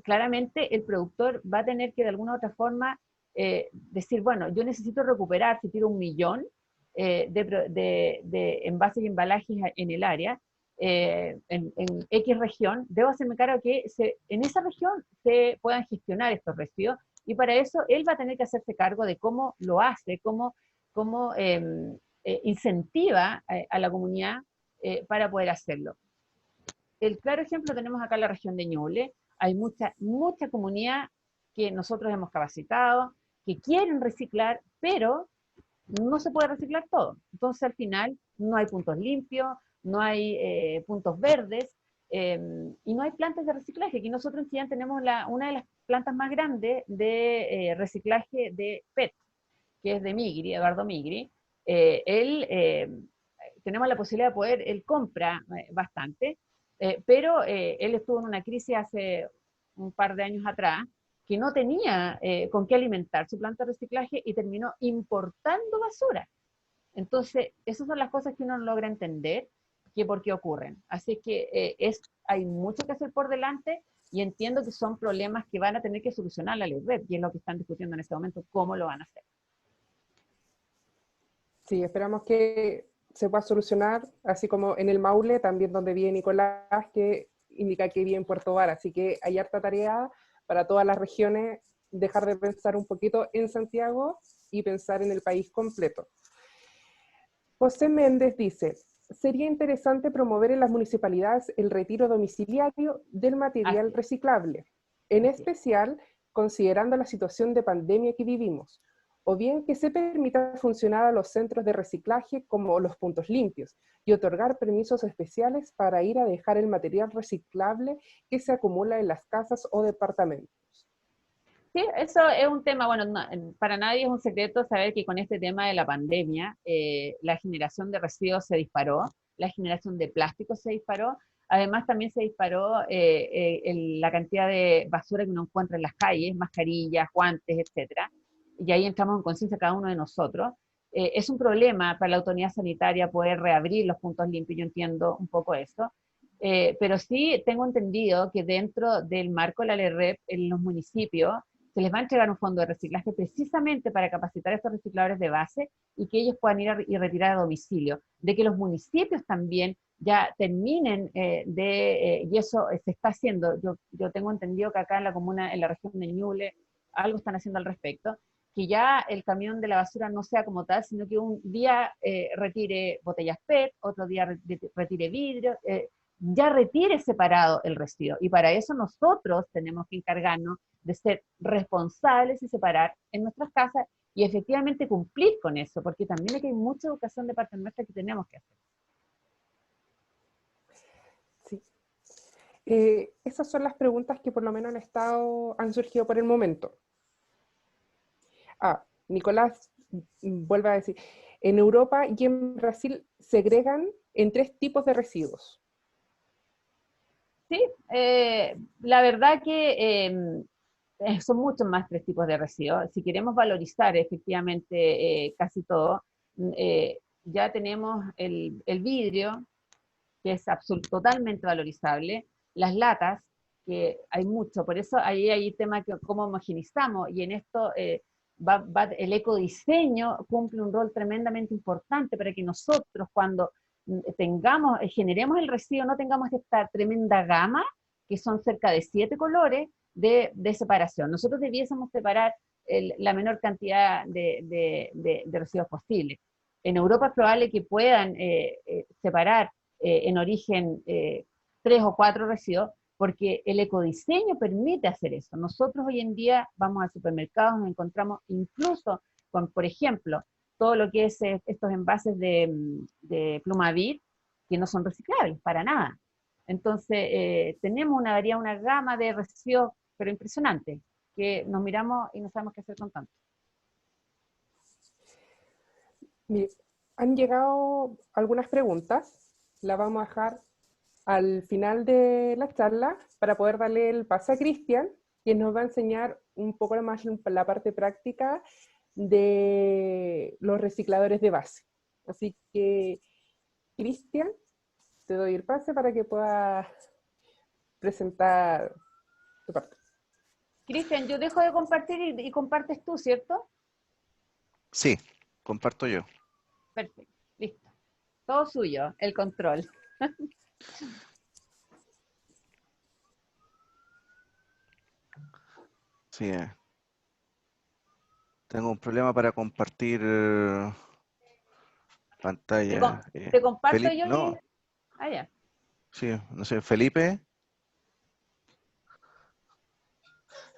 S4: claramente el productor va a tener que de alguna u otra forma decir, bueno, yo necesito recuperar, si tiro 1 millón de envases y embalajes en el área, en X región, debo hacerme cargo que en esa región se puedan gestionar estos residuos, y para eso él va a tener que hacerse cargo de cómo lo hace, cómo incentiva a la comunidad para poder hacerlo. El claro ejemplo tenemos acá en la región de Ñuble. Hay mucha comunidad que nosotros hemos capacitado, que quieren reciclar, pero no se puede reciclar todo. Entonces al final no hay puntos limpios, no hay puntos verdes, y no hay plantas de reciclaje. Aquí nosotros en Chillán tenemos una de las plantas más grandes de reciclaje de PET, que es de Migri, Eduardo Migri. Tenemos la posibilidad de poder, él compra bastante, pero él estuvo en una crisis hace un par de años atrás, que no tenía con qué alimentar su planta de reciclaje y terminó importando basura. Entonces, esas son las cosas que uno no logra entender, que por qué ocurren. Así que hay mucho que hacer por delante, y entiendo que son problemas que van a tener que solucionar la ley REP, y es lo que están discutiendo en este momento, cómo lo van a hacer.
S2: Sí, esperamos que se pueda solucionar, así como en el Maule, también donde vive Nicolás, que indica que vive en Puerto Vara, así que hay harta tarea para todas las regiones, dejar de pensar un poquito en Santiago y pensar en el país completo. José Méndez dice, sería interesante promover en las municipalidades el retiro domiciliario del material reciclable, en especial considerando la situación de pandemia que vivimos, o bien que se permita funcionar a los centros de reciclaje como los puntos limpios y otorgar permisos especiales para ir a dejar el material reciclable que se acumula en las casas o departamentos.
S4: Sí, eso es un tema, bueno, para nadie es un secreto saber que con este tema de la pandemia, la generación de residuos se disparó, la generación de plásticos se disparó, además también se disparó la cantidad de basura que uno encuentra en las calles, mascarillas, guantes, etcétera, y ahí entramos en conciencia cada uno de nosotros. Es un problema para la autoridad sanitaria poder reabrir los puntos limpios, yo entiendo un poco eso, pero sí tengo entendido que dentro del marco de la ley REP, en los municipios, se les va a entregar un fondo de reciclaje precisamente para capacitar a estos recicladores de base y que ellos puedan ir y retirar a domicilio. De que los municipios también ya terminen y eso se está haciendo. Yo tengo entendido que acá en la comuna, en la región de Ñuble, algo están haciendo al respecto, que ya el camión de la basura no sea como tal, sino que un día retire botellas PET, otro día retire vidrio, ya retire separado el residuo. Y para eso nosotros tenemos que encargarnos de ser responsables y separar en nuestras casas y efectivamente cumplir con eso, porque también hay mucha educación de parte nuestra que tenemos que hacer.
S2: Sí. Esas son las preguntas que por lo menos han surgido por el momento. Nicolás vuelve a decir, en Europa y en Brasil segregan en 3 tipos de residuos.
S4: Sí, la verdad que son muchos más 3 tipos de residuos. Si queremos valorizar efectivamente casi todo, ya tenemos el vidrio, que es totalmente valorizable, las latas, que hay mucho, por eso ahí hay el tema que cómo homogenizamos, y en esto el ecodiseño cumple un rol tremendamente importante para que nosotros cuando generemos el residuo, no tengamos esta tremenda gama, que son cerca de 7 colores de separación. Nosotros debiésemos separar la menor cantidad de residuos posible. En Europa es probable que puedan separar en origen 3 o 4 residuos, porque el ecodiseño permite hacer eso. Nosotros hoy en día vamos al supermercado, nos encontramos incluso con, por ejemplo, todo lo que es estos envases de Plumavit, que no son reciclables para nada. Entonces, tenemos una variedad, una gama de residuos, pero impresionante, que nos miramos y no sabemos qué hacer con tanto.
S2: Mire, han llegado algunas preguntas, las vamos a dejar al final de la charla para poder darle el pase a Cristian, quien nos va a enseñar un poco más la parte práctica de los recicladores de base. Así que, Cristian, te doy el pase para que puedas presentar tu parte.
S4: Cristian, yo dejo de compartir y compartes tú, ¿cierto?
S5: Sí, comparto yo.
S4: Perfecto, listo. Todo suyo, el control.
S5: Sí. Tengo un problema para compartir pantalla.
S4: Te comparto
S5: Felipe,
S4: yo
S5: no,
S4: ya.
S5: sí, no sé, Felipe.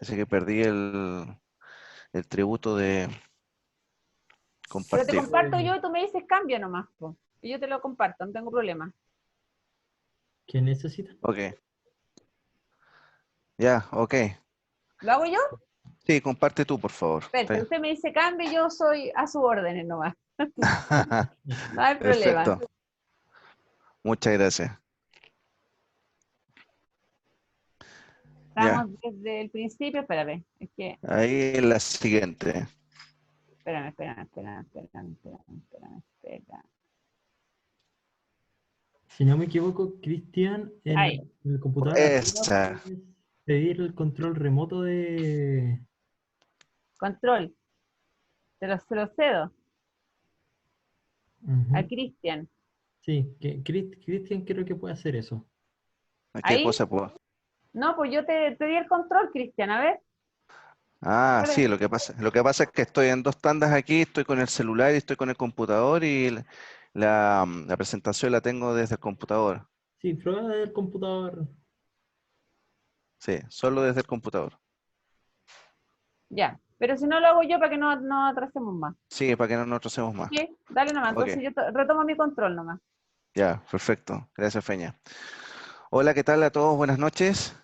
S5: Así que perdí el tributo de
S4: Pero te
S5: compartir.
S4: comparto yo y tú me dices cambia nomás, po. Y yo te lo comparto, no tengo problema.
S1: ¿Qué necesita?
S5: Ok. Ya, ok.
S4: ¿Lo hago yo?
S5: Sí, comparte tú, por favor.
S4: Perfecto, usted me dice cambio y yo soy a su órdenes nomás. No hay problema.
S5: Perfecto. Muchas gracias. Ya,
S4: Estamos desde el principio, espérame, es que,
S5: ahí la siguiente.
S4: espérame.
S1: Si no me equivoco, Cristian,
S4: Ahí,
S1: en el computador arriba
S5: Esa.
S1: puedes pedir el control remoto de...
S4: control. Se lo cedo
S1: Ujú.
S4: a Cristian.
S1: Sí, que Cristian creo que puede hacer eso.
S5: ¿Qué
S4: ¿Ahí?
S5: cosa puedo?
S4: No, pues yo te di el control, Cristian, a ver.
S5: Ah, sí,
S4: Espérame.
S5: lo que pasa es que estoy en 2 tandas aquí, estoy con el celular y estoy con el computador y la presentación la tengo desde el computador.
S1: Sí, prueba del computador.
S5: Sí, solo desde el computador.
S4: Ya, pero si no lo hago yo para que no atrasemos más.
S5: Sí, para que no nos atrasemos más.
S4: ¿Ok? Dale nomás,
S5: Ok,
S4: entonces yo retomo mi control nomás.
S5: ya, perfecto. Gracias, Feña. Hola, ¿qué tal a todos? Buenas noches.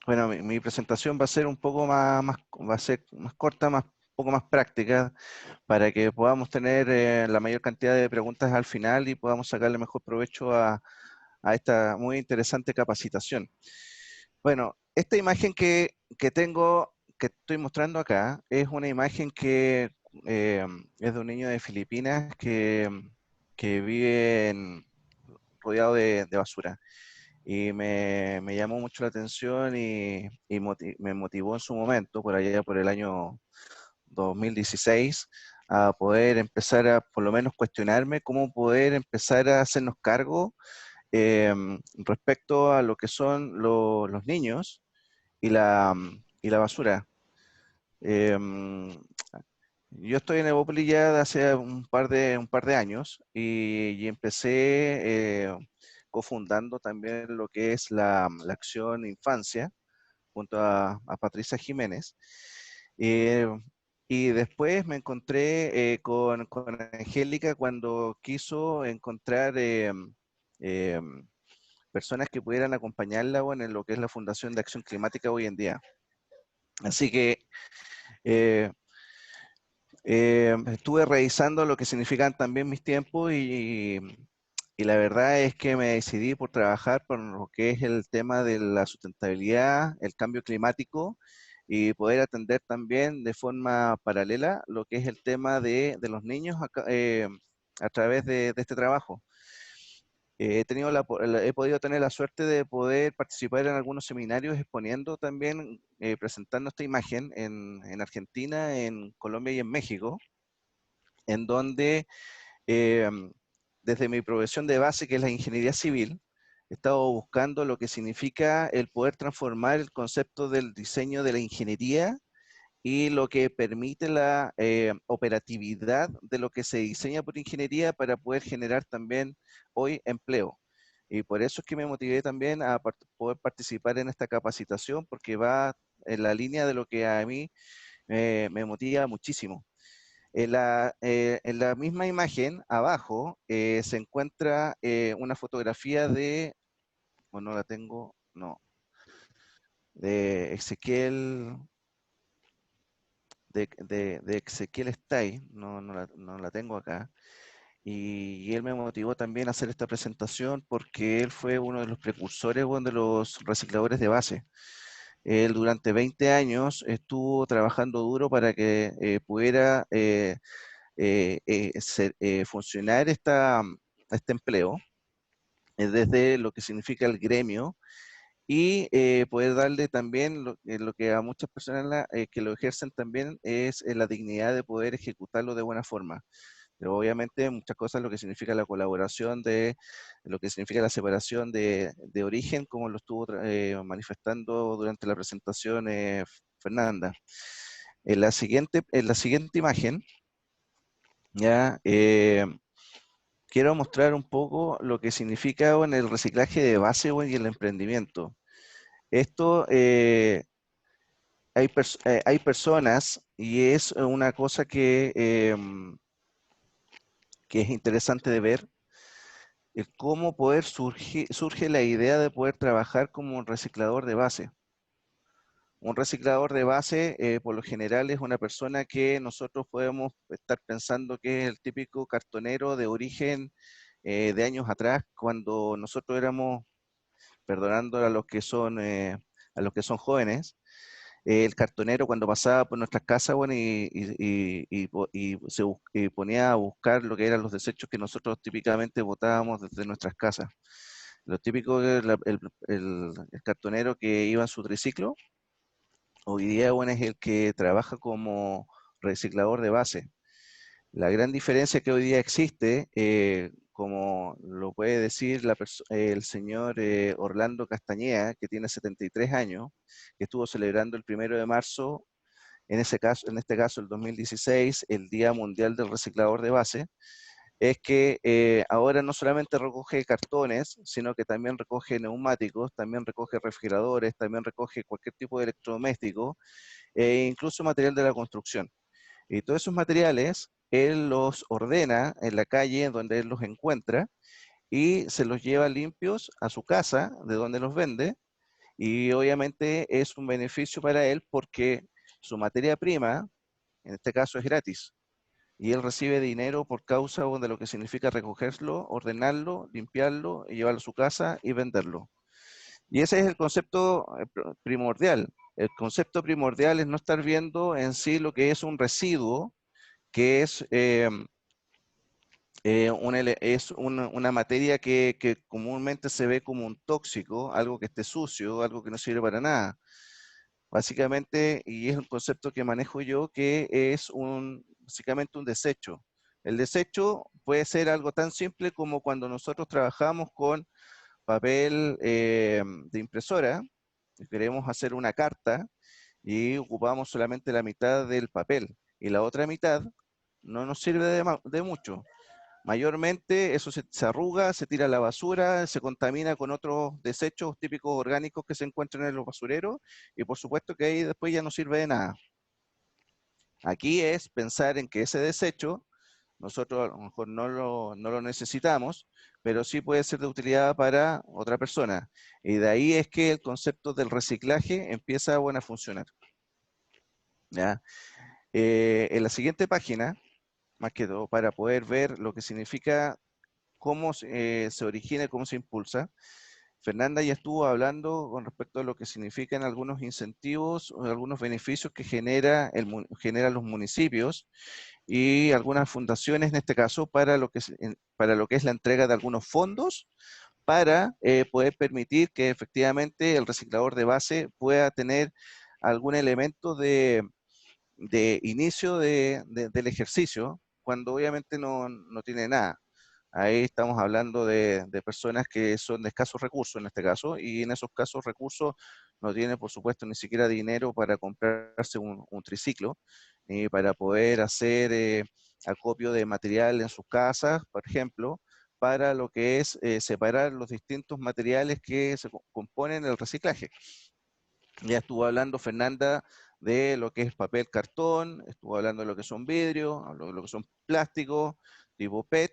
S5: Bueno, mi presentación va a ser un poco va a ser más corta, un poco más práctica, para que podamos tener la mayor cantidad de preguntas al final y podamos sacarle mejor provecho a esta muy interesante capacitación. Bueno, esta imagen que tengo, que estoy mostrando acá, es una imagen que es de un niño de Filipinas que vive rodeado de basura. Y me llamó mucho la atención y me motivó en su momento, por allá por el año 2016, a poder empezar a por lo menos cuestionarme cómo poder empezar a hacernos cargo respecto a lo que son los niños y la basura. Yo estoy en Evópolis ya de hace un par de años y empecé cofundando también lo que es la Acción Infancia, junto a Patricia Jiménez. Y después me encontré con Angélica cuando quiso encontrar personas que pudieran acompañarla, bueno, en lo que es la Fundación de Acción Climática hoy en día. Así que estuve revisando lo que significan también mis tiempos y la verdad es que me decidí por trabajar por lo que es el tema de la sustentabilidad, el cambio climático y poder atender también de forma paralela lo que es el tema de los niños a través de este trabajo. He podido tener la suerte de poder participar en algunos seminarios exponiendo también, presentando esta imagen en Argentina, en Colombia y en México, en donde desde mi profesión de base, que es la ingeniería civil, he estado buscando lo que significa el poder transformar el concepto del diseño de la ingeniería y lo que permite la operatividad de lo que se diseña por ingeniería para poder generar también hoy empleo. Y por eso es que me motivé también a poder participar en esta capacitación, porque va en la línea de lo que a mí me motiva muchísimo. En la misma imagen, abajo, se encuentra una fotografía de, o no la tengo, no, de Ezequiel, de Ezequiel Stay, no la tengo acá, y él me motivó también a hacer esta presentación porque él fue uno de los precursores, bueno, de los recicladores de base. Él durante 20 años estuvo trabajando duro para que pudiera funcionar este empleo, desde lo que significa el gremio, y poder darle también lo que a muchas personas que lo ejercen también es la dignidad de poder ejecutarlo de buena forma. Pero obviamente muchas cosas, lo que significa la colaboración, lo que significa la separación de origen, como lo estuvo manifestando durante la presentación Fernanda. En la siguiente imagen, ya quiero mostrar un poco lo que significa en el reciclaje de base y el emprendimiento. Esto, hay personas, y es una cosa que es interesante de ver, el cómo surge la idea de poder trabajar como un reciclador de base. Un reciclador de base, por lo general, es una persona que nosotros podemos estar pensando que es el típico cartonero de origen de años atrás, cuando nosotros éramos, perdonando a los que son jóvenes, el cartonero cuando pasaba por nuestras casas, bueno, y ponía a buscar lo que eran los desechos que nosotros típicamente botábamos desde nuestras casas. Lo típico es el cartonero que iba en su triciclo, hoy día, bueno, es el que trabaja como reciclador de base. La gran diferencia que hoy día existe, como lo puede decir el señor Orlando Castañeda, que tiene 73 años, que estuvo celebrando el 1 de marzo, en este caso el 2016, el Día Mundial del Reciclador de Base, es que ahora no solamente recoge cartones, sino que también recoge neumáticos, también recoge refrigeradores, también recoge cualquier tipo de electrodoméstico, e incluso material de la construcción. Y todos esos materiales, él los ordena en la calle donde él los encuentra y se los lleva limpios a su casa, de donde los vende, y obviamente es un beneficio para él porque su materia prima, en este caso, es gratis. Y él recibe dinero por causa de lo que significa recogerlo, ordenarlo, limpiarlo, y llevarlo a su casa y venderlo. Y ese es el concepto primordial. El concepto primordial es no estar viendo en sí lo que es un residuo, que es, una materia que comúnmente se ve como un tóxico, algo que esté sucio, algo que no sirve para nada. Básicamente, y es un concepto que manejo yo, que es básicamente un desecho. El desecho puede ser algo tan simple como cuando nosotros trabajamos con papel de impresora, y queremos hacer una carta y ocupamos solamente la mitad del papel y la otra mitad no nos sirve de mucho. Mayormente eso se arruga, se tira a la basura, se contamina con otros desechos típicos orgánicos que se encuentran en los basureros y por supuesto que ahí después ya no sirve de nada. Aquí es pensar en que ese desecho nosotros a lo mejor no lo necesitamos, pero sí puede ser de utilidad para otra persona. Y de ahí es que el concepto del reciclaje empieza a funcionar. ¿Ya? En la siguiente página, más que todo, para poder ver lo que significa, cómo se origina y cómo se impulsa, Fernanda ya estuvo hablando con respecto a lo que significan algunos incentivos o algunos beneficios que generan los municipios y algunas fundaciones en este caso para lo que es la entrega de algunos fondos para poder permitir que efectivamente el reciclador de base pueda tener algún elemento de inicio del ejercicio, cuando obviamente no tiene nada. Ahí estamos hablando de personas que son de escasos recursos en este caso, y en esos casos recursos no tienen, por supuesto, ni siquiera dinero para comprarse un triciclo, ni para poder hacer acopio de material en sus casas, por ejemplo, para lo que es separar los distintos materiales que se componen el reciclaje. Ya estuvo hablando Fernanda de lo que es papel, cartón, estuvo hablando de lo que son vidrios, habló de lo que son plásticos, tipo PET.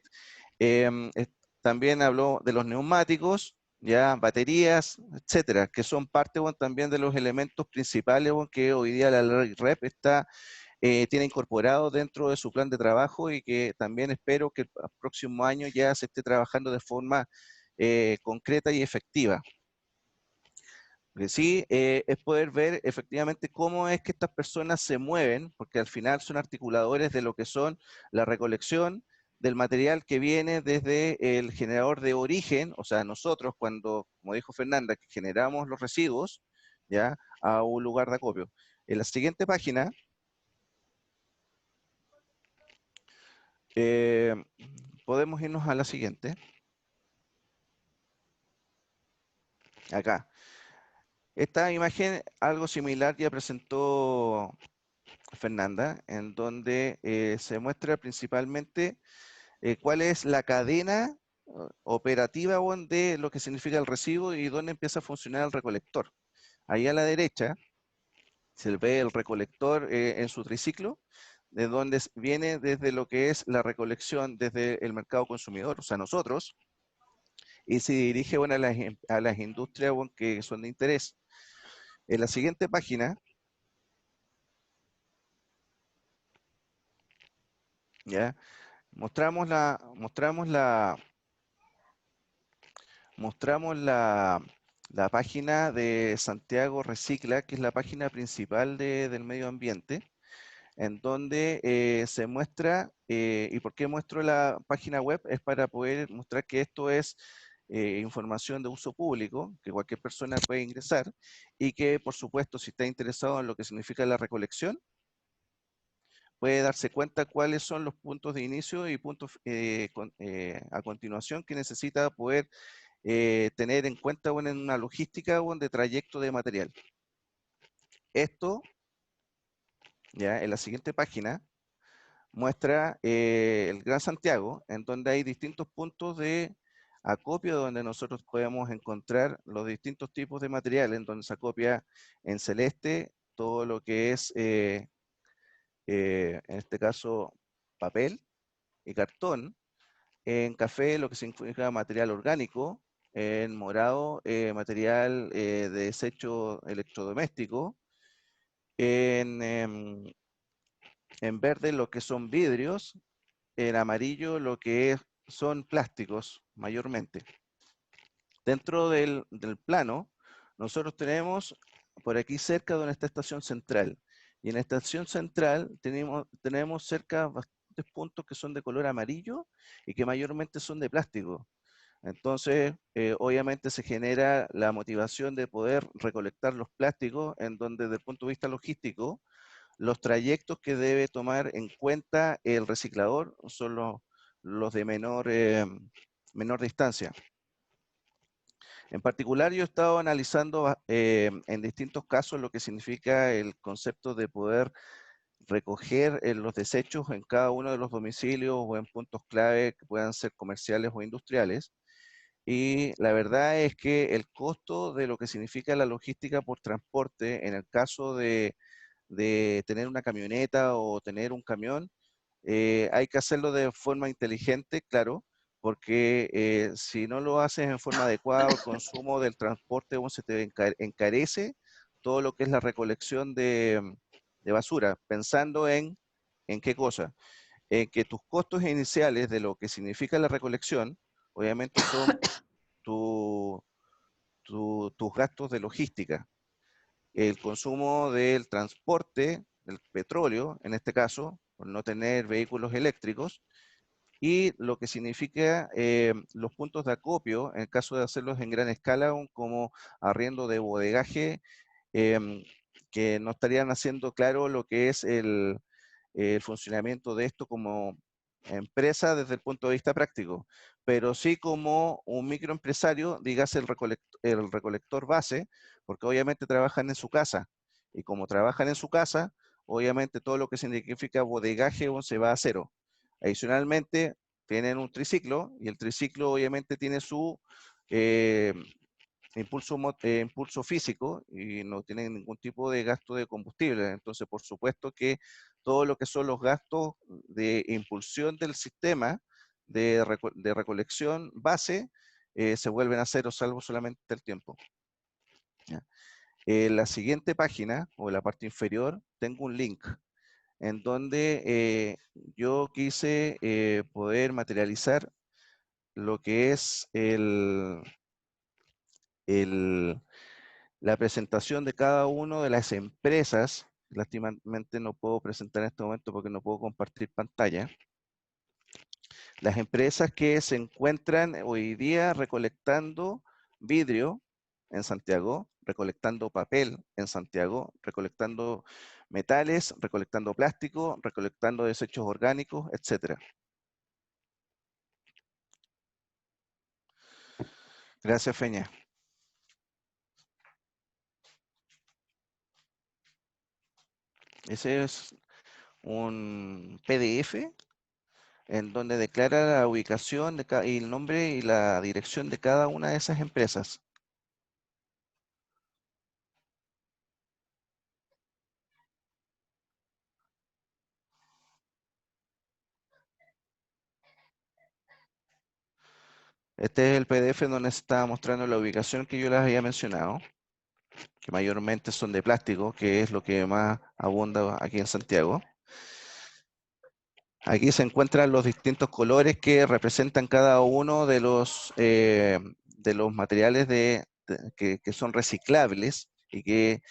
S5: También habló de los neumáticos, ya baterías, etcétera, que son parte también de los elementos principales que hoy día la ley REP tiene incorporado dentro de su plan de trabajo y que también espero que el próximo año ya se esté trabajando de forma concreta y efectiva. Lo que sí es poder ver efectivamente cómo es que estas personas se mueven, porque al final son articuladores de lo que son la recolección del material que viene desde el generador de origen, o sea, nosotros cuando, como dijo Fernanda, que generamos los residuos, ¿ya?, a un lugar de acopio. En la siguiente página, podemos irnos a la siguiente. Acá. Esta imagen, algo similar, ya presentó Fernanda, en donde se muestra principalmente cuál es la cadena operativa de lo que significa el residuo y dónde empieza a funcionar el recolector. Ahí a la derecha se ve el recolector en su triciclo, de donde viene desde lo que es la recolección desde el mercado consumidor, o sea, nosotros, y se dirige a las industrias que son de interés. En la siguiente página, ¿ya?, mostramos la página de Santiago Recicla, que es la página principal del medio ambiente, en donde se muestra, y por qué muestro la página web, es para poder mostrar que esto es información de uso público, que cualquier persona puede ingresar, y que por supuesto si está interesado en lo que significa la recolección, puede darse cuenta cuáles son los puntos de inicio y puntos a continuación que necesita poder tener en cuenta en una logística de trayecto de material. Esto, ya en la siguiente página, muestra el Gran Santiago, en donde hay distintos puntos de acopio donde nosotros podemos encontrar los distintos tipos de material, en donde se acopia en celeste todo lo que es, en este caso, papel y cartón, en café lo que significa material orgánico, en morado material de desecho electrodoméstico, en verde lo que son vidrios, en amarillo lo que son plásticos mayormente. Dentro del plano, nosotros tenemos por aquí cerca donde está Estación Central. Y en la Estación Central tenemos cerca bastantes puntos que son de color amarillo y que mayormente son de plástico. Entonces, obviamente se genera la motivación de poder recolectar los plásticos, en donde desde el punto de vista logístico, los trayectos que debe tomar en cuenta el reciclador son los de menor distancia. En particular, yo he estado analizando en distintos casos lo que significa el concepto de poder recoger los desechos en cada uno de los domicilios o en puntos clave que puedan ser comerciales o industriales. Y la verdad es que el costo de lo que significa la logística por transporte, en el caso de tener una camioneta o tener un camión, hay que hacerlo de forma inteligente, claro, porque si no lo haces en forma adecuada, el consumo del transporte se te encarece todo lo que es la recolección de basura, pensando en qué cosa, en que tus costos iniciales de lo que significa la recolección, obviamente son tus gastos de logística, el consumo del transporte, del petróleo, en este caso, por no tener vehículos eléctricos, y lo que significa los puntos de acopio, en el caso de hacerlos en gran escala, como arriendo de bodegaje, que no estarían haciendo claro lo que es el funcionamiento de esto como empresa desde el punto de vista práctico, pero sí como un microempresario, dígase el recolector base, porque obviamente trabajan en su casa, y como trabajan en su casa, obviamente todo lo que significa bodegaje se va a cero. Adicionalmente, tienen un triciclo, y el triciclo obviamente tiene su impulso físico y no tienen ningún tipo de gasto de combustible. Entonces, por supuesto que todo lo que son los gastos de impulsión del sistema de recolección base se vuelven a cero, salvo solamente el tiempo. ¿Ya? En la siguiente página, o en la parte inferior, tengo un link en donde yo quise poder materializar lo que es la presentación de cada una de las empresas. Lástimamente no puedo presentar en este momento porque no puedo compartir pantalla. Las empresas que se encuentran hoy día recolectando vidrio en Santiago, recolectando papel en Santiago, recolectando metales, recolectando plástico, recolectando desechos orgánicos, etc. Gracias, Feña. Ese es un PDF en donde declara la ubicación y el nombre y la dirección de cada una de esas empresas. Este es el PDF donde se estaba mostrando la ubicación que yo les había mencionado, que mayormente son de plástico, que es lo que más abunda aquí en Santiago. Aquí se encuentran los distintos colores que representan cada uno de los materiales que son reciclables y que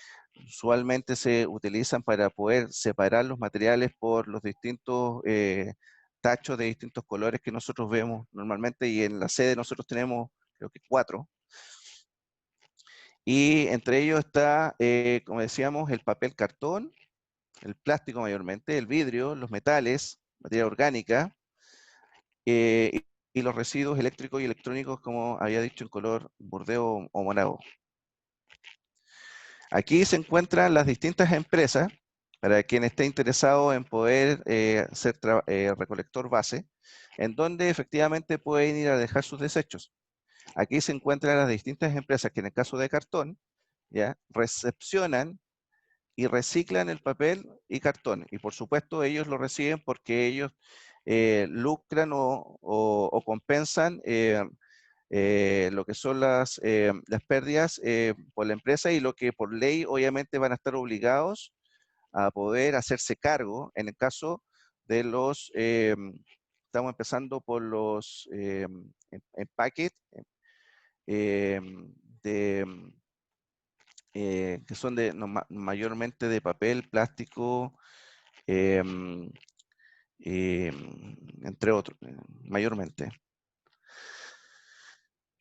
S5: usualmente se utilizan para poder separar los materiales por los distintos tachos de distintos colores que nosotros vemos normalmente, y en la sede nosotros tenemos creo que 4. Y entre ellos está, como decíamos, el papel cartón, el plástico mayormente, el vidrio, los metales, materia orgánica, y los residuos eléctricos y electrónicos, como había dicho, en color burdeo o morado. Aquí se encuentran las distintas empresas, para quien esté interesado en poder ser recolector base, en donde efectivamente pueden ir a dejar sus desechos. Aquí se encuentran las distintas empresas que en el caso de cartón, ¿ya?, recepcionan y reciclan el papel y cartón. Y por supuesto ellos lo reciben porque ellos lucran o compensan lo que son las pérdidas por la empresa, y lo que por ley obviamente van a estar obligados a poder hacerse cargo en el caso de los, estamos empezando por los empaques de que son mayormente de papel, plástico, entre otros, mayormente.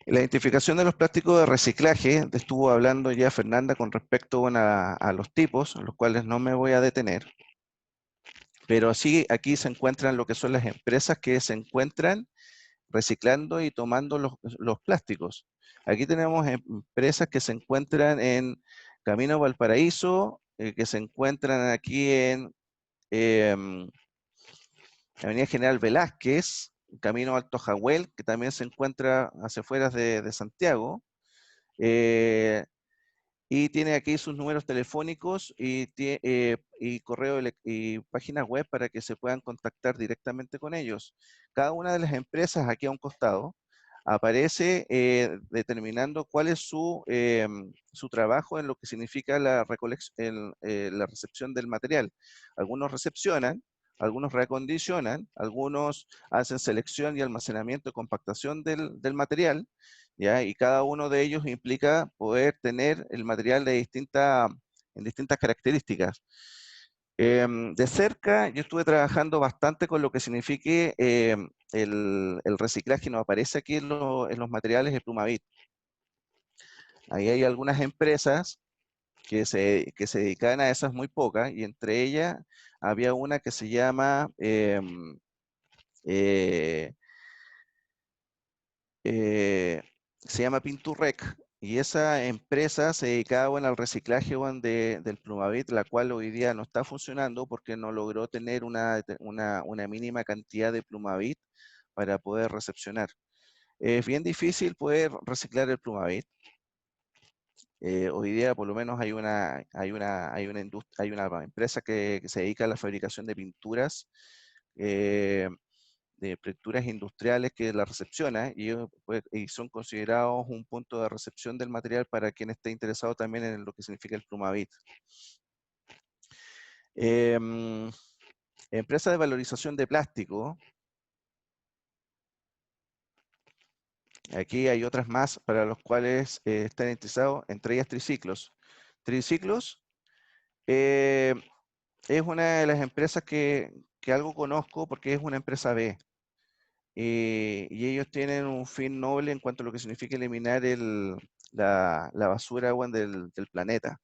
S5: La identificación de los plásticos de reciclaje, estuvo hablando ya Fernanda con respecto a los tipos, a los cuales no me voy a detener, pero sí aquí se encuentran lo que son las empresas que se encuentran reciclando y tomando los plásticos. Aquí tenemos empresas que se encuentran en Camino Valparaíso, que se encuentran aquí en Avenida General Velázquez, Camino Alto Jahuel, que también se encuentra hacia afuera de Santiago. Y tiene aquí sus números telefónicos y y páginas web para que se puedan contactar directamente con ellos. Cada una de las empresas aquí a un costado aparece determinando cuál es su trabajo en lo que significa la recepción del material. Algunos recepcionan, algunos reacondicionan, algunos hacen selección y almacenamiento y compactación del material, ¿ya? Y cada uno de ellos implica poder tener el material en distintas características. De cerca, yo estuve trabajando bastante con lo que signifique el reciclaje, nos aparece aquí en los materiales de Plumavit. Ahí hay algunas empresas que se dedican a esas, muy pocas, y entre ellas había una que se llama eh, se llama Pinturrec, y esa empresa se dedicaba, bueno, al reciclaje, bueno, del Plumavit, la cual hoy día no está funcionando porque no logró tener una mínima cantidad de Plumavit para poder recepcionar. Es bien difícil poder reciclar el Plumavit. Hoy día por lo menos hay una empresa que se dedica a la fabricación de pinturas, de pinturas industriales, que la recepciona, y, pues, y son considerados un punto de recepción del material para quien esté interesado también en lo que significa el Plumavit. Empresa de valorización de plástico. Aquí hay otras más para los cuales están interesados, entre ellas Triciclos. Triciclos es una de las empresas que algo conozco porque es una empresa B. Y ellos tienen un fin noble en cuanto a lo que significa eliminar la basura, bueno, del planeta.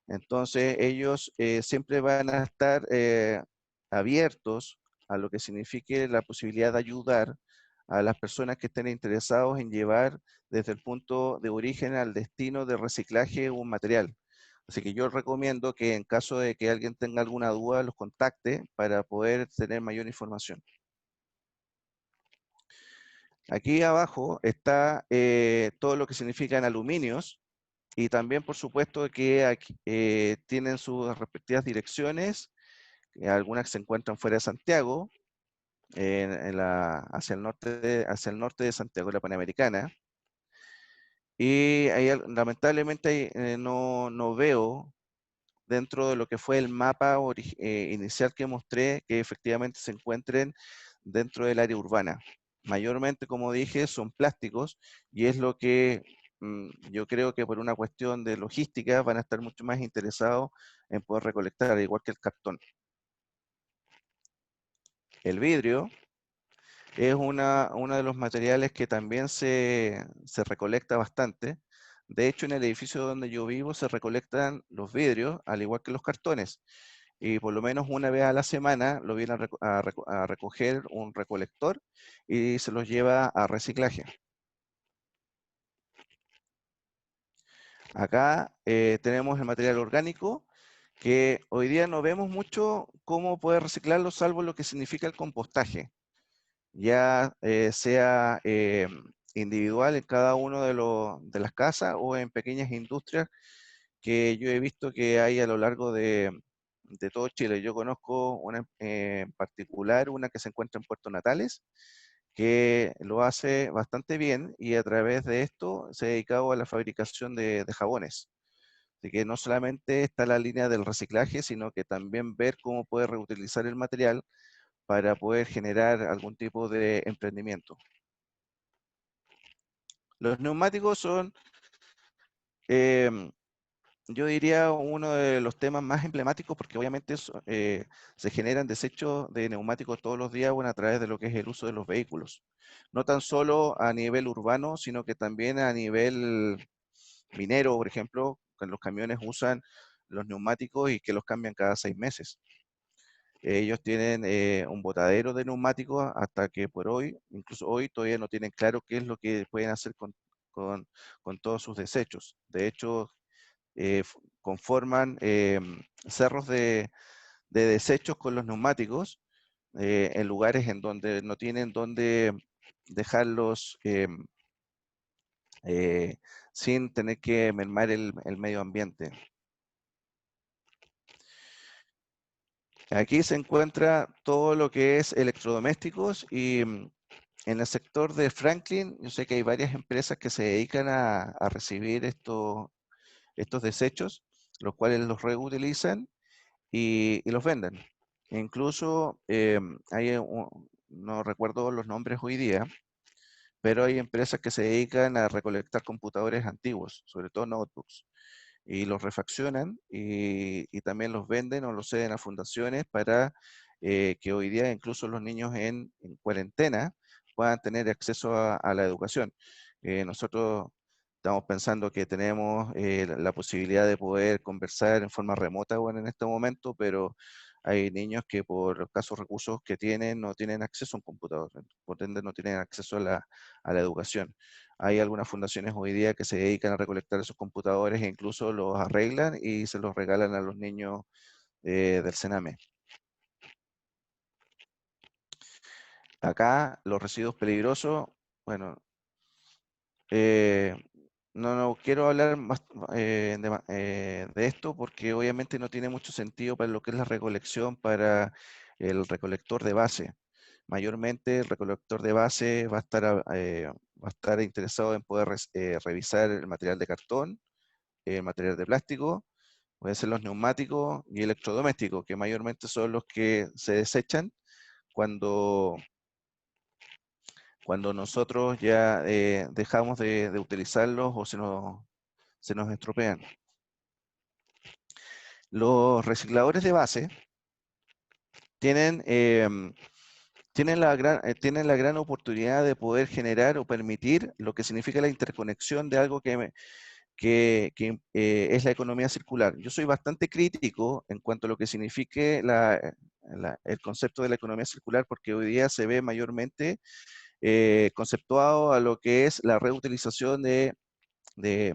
S5: Entonces ellos siempre van a estar abiertos a lo que signifique la posibilidad de ayudar a las personas que estén interesados en llevar desde el punto de origen al destino de reciclaje un material. Así que yo recomiendo que en caso de que alguien tenga alguna duda, los contacte para poder tener mayor información. Aquí abajo está todo lo que significan aluminios, y también, por supuesto, que aquí, tienen sus respectivas direcciones. Algunas se encuentran fuera de Santiago, hacia el norte de Santiago, la Panamericana. Y lamentablemente no veo dentro de lo que fue el mapa inicial que mostré que efectivamente se encuentren dentro del área urbana. Mayormente, como dije, son plásticos, y es lo que yo creo que por una cuestión de logística van a estar mucho más interesados en poder recolectar, al igual que el cartón. El vidrio es uno de los materiales que también se recolecta bastante. De hecho, en el edificio donde yo vivo se recolectan los vidrios, al igual que los cartones. Y por lo menos una vez a la semana lo viene a recoger un recolector y se los lleva a reciclaje. Acá tenemos el material orgánico, que hoy día no vemos mucho cómo poder reciclarlo, salvo lo que significa el compostaje, ya sea individual en cada uno de las casas o en pequeñas industrias que yo he visto que hay a lo largo de todo Chile. Yo conozco una en particular, una que se encuentra en Puerto Natales, que lo hace bastante bien, y a través de esto se ha dedicado a la fabricación de jabones. Así que no solamente está la línea del reciclaje, sino que también ver cómo puede reutilizar el material para poder generar algún tipo de emprendimiento. Los neumáticos son, yo diría, uno de los temas más emblemáticos, porque obviamente se generan desechos de neumáticos todos los días, bueno, a través de lo que es el uso de los vehículos. No tan solo a nivel urbano, sino que también a nivel minero, por ejemplo, que los camiones usan los neumáticos y que los cambian cada 6 meses. Ellos tienen un botadero de neumáticos hasta que por hoy, incluso hoy, todavía no tienen claro qué es lo que pueden hacer con todos sus desechos. De hecho, conforman cerros de de desechos con los neumáticos en lugares en donde no tienen dónde dejarlos sin tener que mermar el medio ambiente. Aquí se encuentra todo lo que es electrodomésticos y en el sector de Franklin, yo sé que hay varias empresas que se dedican a recibir estos desechos, los cuales los reutilizan y los venden. E incluso no recuerdo los nombres hoy día, pero hay empresas que se dedican a recolectar computadores antiguos, sobre todo notebooks, y los refaccionan y también los venden o los ceden a fundaciones para que hoy día incluso los niños en cuarentena puedan tener acceso a la educación. Nosotros estamos pensando que tenemos la posibilidad de poder conversar en forma remota bueno, en este momento, pero hay niños que por los escasos recursos que tienen no tienen acceso a un computador, por ende no tienen acceso a la educación. Hay algunas fundaciones hoy día que se dedican a recolectar esos computadores e incluso los arreglan y se los regalan a los niños del Sename. Acá los residuos peligrosos, bueno, no quiero hablar más de esto porque obviamente no tiene mucho sentido para lo que es la recolección para el recolector de base. Mayormente el recolector de base va a estar interesado en poder revisar el material de cartón, el material de plástico, pueden ser los neumáticos y electrodomésticos, que mayormente son los que se desechan cuando nosotros ya dejamos de utilizarlos o se nos estropean. Los recicladores de base tienen la gran oportunidad de poder generar o permitir lo que significa la interconexión de algo que es la economía circular. Yo soy bastante crítico en cuanto a lo que signifique el concepto de la economía circular, porque hoy día se ve mayormente conceptuado a lo que es la reutilización de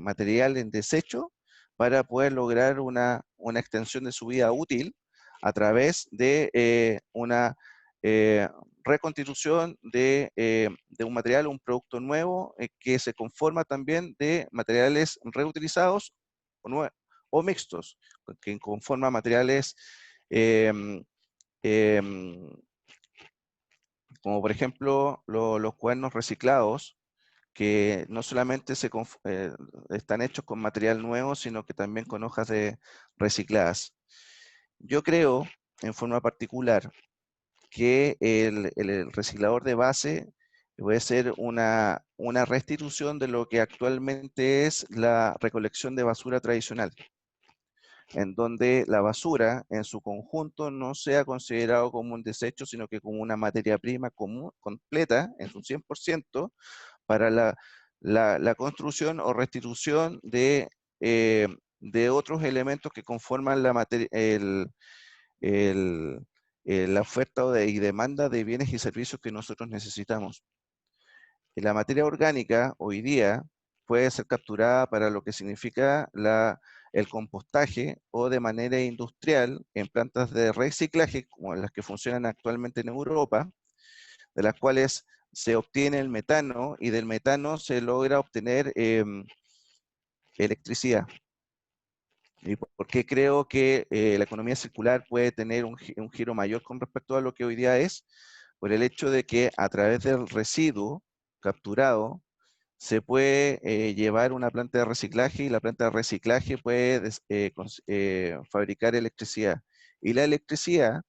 S5: material en desecho para poder lograr una extensión de su vida útil a través de una reconstitución de un material, un producto nuevo que se conforma también de materiales reutilizados o mixtos, que conforma materiales como por ejemplo los cuadernos reciclados, que no solamente están hechos con material nuevo, sino que también con hojas recicladas. Yo creo, en forma particular, que el reciclador de base puede ser una restitución de lo que actualmente es la recolección de basura tradicional, en donde la basura en su conjunto no sea considerado como un desecho, sino que como una materia prima común, completa, en su 100%, para la construcción o restitución de otros elementos que conforman la oferta y demanda de bienes y servicios que nosotros necesitamos. La materia orgánica hoy día puede ser capturada para lo que significa el compostaje o de manera industrial en plantas de reciclaje como las que funcionan actualmente en Europa, de las cuales se obtiene el metano y del metano se logra obtener electricidad. ¿Y por qué creo que la economía circular puede tener un giro mayor con respecto a lo que hoy día es? Por el hecho de que a través del residuo capturado se puede llevar una planta de reciclaje y la planta de reciclaje puede fabricar electricidad. Y la electricidad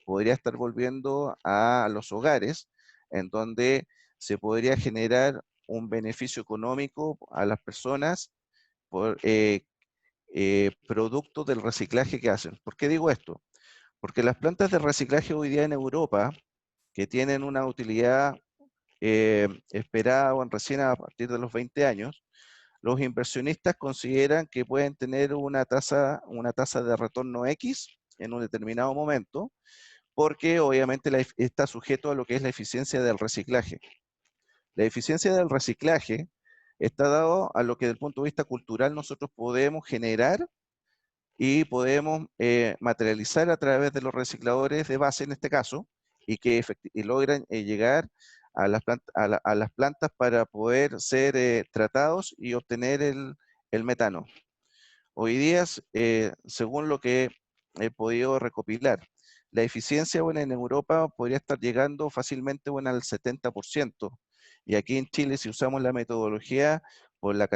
S5: podría estar volviendo a los hogares, en donde se podría generar un beneficio económico a las personas por producto del reciclaje que hacen. ¿Por qué digo esto? Porque las plantas de reciclaje hoy día en Europa, que tienen una utilidad esperada o recién a partir de los 20 años, los inversionistas consideran que pueden tener una tasa de retorno X en un determinado momento, porque obviamente está sujeto a lo que es la eficiencia del reciclaje. La eficiencia del reciclaje está dado a lo que desde el punto de vista cultural nosotros podemos generar y podemos materializar a través de los recicladores de base en este caso, y que y logran llegar a a las plantas para poder ser tratados y obtener el metano. Hoy día, según lo que he podido recopilar, la eficiencia en Europa podría estar llegando fácilmente al 70%. Y aquí en Chile, si usamos la metodología por la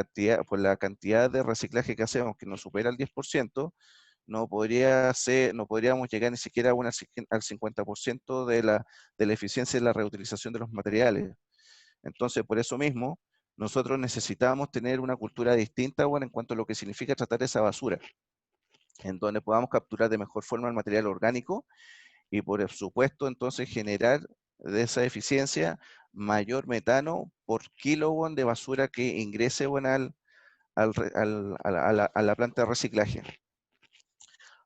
S5: cantidad de reciclaje que hacemos, que nos supera el 10%, no podríamos llegar ni siquiera al 50% de la eficiencia de la reutilización de los materiales. Entonces, por eso mismo, nosotros necesitamos tener una cultura distinta en cuanto a lo que significa tratar esa basura, en donde podamos capturar de mejor forma el material orgánico y, por supuesto, entonces generar de esa eficiencia mayor metano por kilo de basura que ingrese a la planta de reciclaje.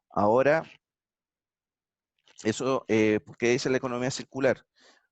S5: Ahora, eso, ¿por qué dice la economía circular?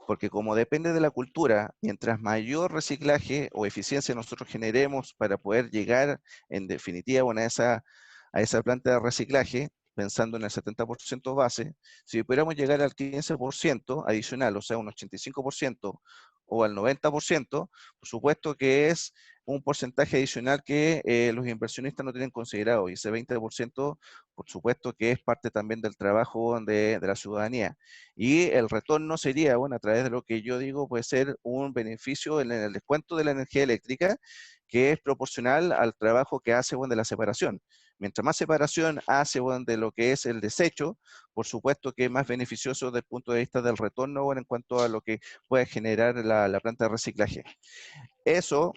S5: Porque como depende de la cultura, mientras mayor reciclaje o eficiencia nosotros generemos para poder llegar, en definitiva, a esa planta de reciclaje, pensando en el 70% base, si pudiéramos llegar al 15% adicional, o sea, un 85% o al 90%, por supuesto que es un porcentaje adicional que los inversionistas no tienen considerado, y ese 20%, por supuesto que es parte también del trabajo de la ciudadanía. Y el retorno sería, a través de lo que yo digo, puede ser un beneficio en el descuento de la energía eléctrica, que es proporcional al trabajo que hace de la separación. Mientras más separación hace de lo que es el desecho, por supuesto que es más beneficioso desde el punto de vista del retorno en cuanto a lo que puede generar la planta de reciclaje. Eso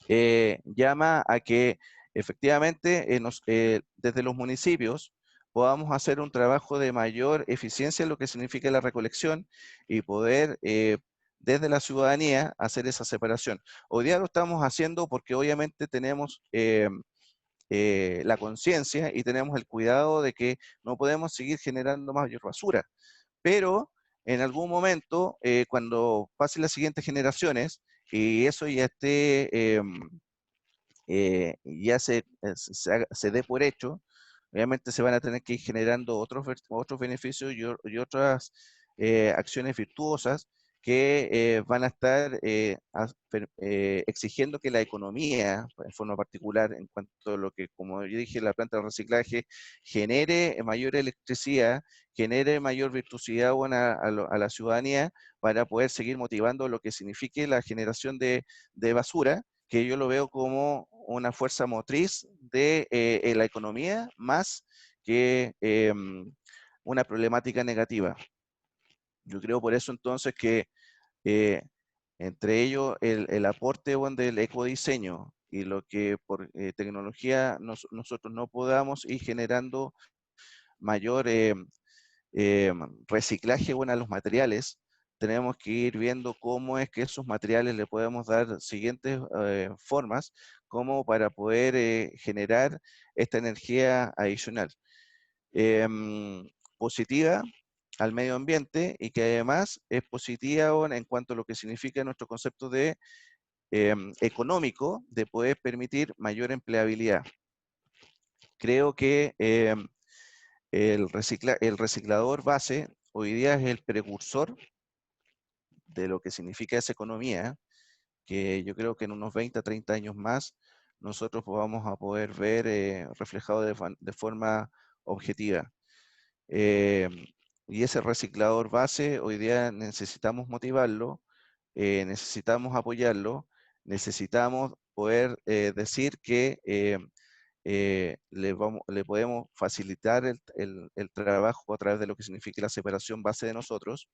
S5: llama a que efectivamente desde los municipios podamos hacer un trabajo de mayor eficiencia en lo que significa la recolección y poder desde la ciudadanía hacer esa separación. Hoy día lo estamos haciendo porque obviamente tenemos la conciencia y tenemos el cuidado de que no podemos seguir generando mayor basura, pero en algún momento, cuando pasen las siguientes generaciones y eso ya esté ya se dé por hecho, obviamente se van a tener que ir generando otros beneficios y otras acciones virtuosas que van a estar exigiendo que la economía, en forma particular, en cuanto a lo que, como yo dije, la planta de reciclaje, genere mayor electricidad, genere mayor virtuosidad a la ciudadanía para poder seguir motivando lo que signifique la generación de basura, que yo lo veo como una fuerza motriz de la economía más que una problemática negativa. Yo creo por eso entonces que entre ellos el aporte del ecodiseño y lo que por tecnología nosotros no podamos ir generando mayor reciclaje a los materiales, tenemos que ir viendo cómo es que esos materiales le podemos dar siguientes formas como para poder generar esta energía adicional. Positiva al medio ambiente y que además es positiva en cuanto a lo que significa nuestro concepto de económico de poder permitir mayor empleabilidad. Creo que el reciclador base hoy día es el precursor de lo que significa esa economía, que yo creo que en unos 20 a 30 años más nosotros vamos a poder ver reflejado de forma objetiva. Y ese reciclador base hoy día necesitamos motivarlo, necesitamos apoyarlo, necesitamos poder decir que le podemos facilitar el trabajo a través de lo que significa la separación base de nosotros,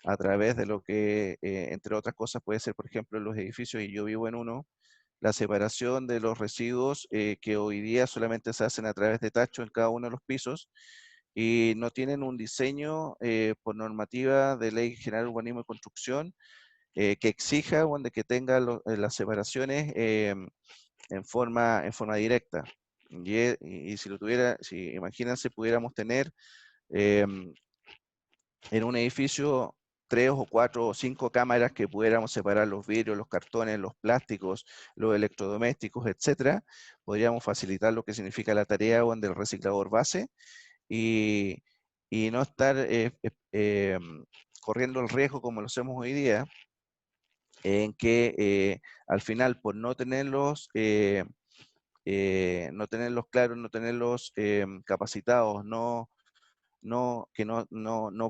S5: a través de lo que, entre otras cosas, puede ser, por ejemplo, en los edificios, y yo vivo en uno, la separación de los residuos que hoy día solamente se hacen a través de tacho en cada uno de los pisos, y no tienen un diseño por normativa de Ley General de Urbanismo y Construcción que exija de que tenga las separaciones en forma directa. Y si lo tuviera, si imagínense, pudiéramos tener en un edificio 3 o 4 o 5 cámaras que pudiéramos separar los vidrios, los cartones, los plásticos, los electrodomésticos, etcétera, podríamos facilitar lo que significa la tarea del reciclador base y, no estar corriendo el riesgo como lo hacemos hoy día, en que al final por no tenerlos claros, no tenerlos capacitados, no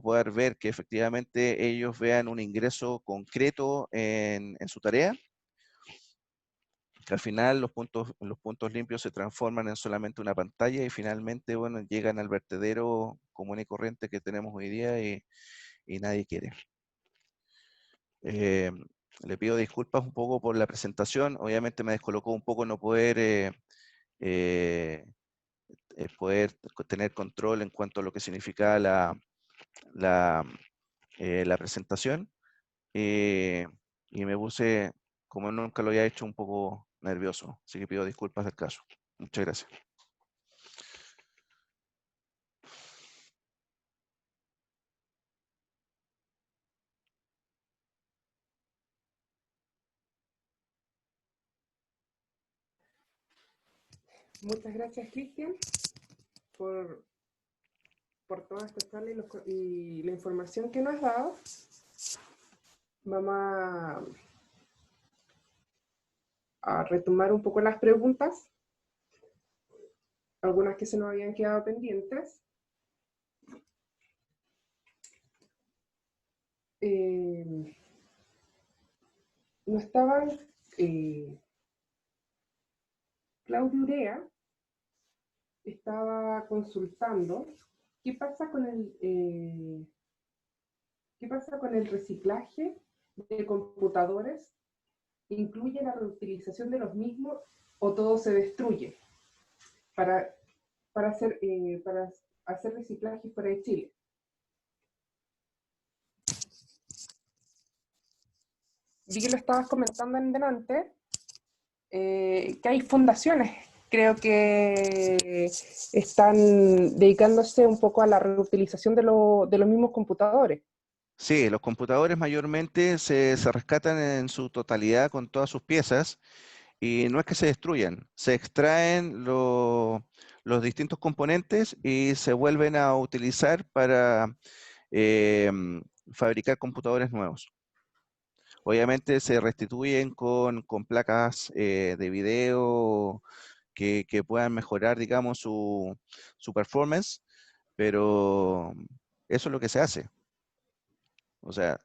S5: poder ver que efectivamente ellos vean un ingreso concreto en su tarea, que al final los puntos limpios se transforman en solamente una pantalla y finalmente, bueno, llegan al vertedero común y corriente que tenemos hoy día y nadie quiere. Le pido disculpas un poco por la presentación, obviamente me descolocó un poco no poder tener control en cuanto a lo que significa la presentación, y me puse, como nunca lo había hecho, un poco nervioso, así que pido disculpas del caso. Muchas gracias.
S2: Muchas gracias, Cristian, por toda esta charla y la información que nos has dado. Vamos a retomar un poco las preguntas, algunas que se nos habían quedado pendientes. No estaban Claudio Urea estaba consultando qué pasa con el reciclaje de computadores. ¿Incluye la reutilización de los mismos o todo se destruye para hacer reciclaje fuera de Chile? Vi que lo estabas comentando en delante, que hay fundaciones, creo que están dedicándose un poco a la reutilización de los mismos computadores.
S5: Sí, los computadores mayormente se rescatan en su totalidad con todas sus piezas y no es que se destruyan, se extraen los distintos componentes y se vuelven a utilizar para fabricar computadores nuevos. Obviamente se restituyen con placas de video que puedan mejorar, digamos, su performance, pero eso es lo que se hace. O sea,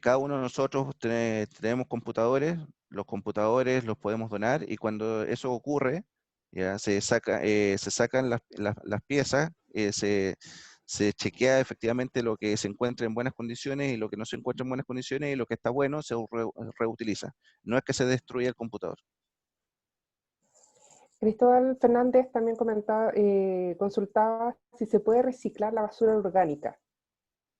S5: cada uno de nosotros tenemos computadores, los computadores los podemos donar y cuando eso ocurre, ya se sacan las piezas, se chequea efectivamente lo que se encuentra en buenas condiciones y lo que no se encuentra en buenas condiciones y lo que está bueno se reutiliza. No es que se destruya el computador.
S2: Cristóbal Fernández también consultaba si se puede reciclar la basura orgánica.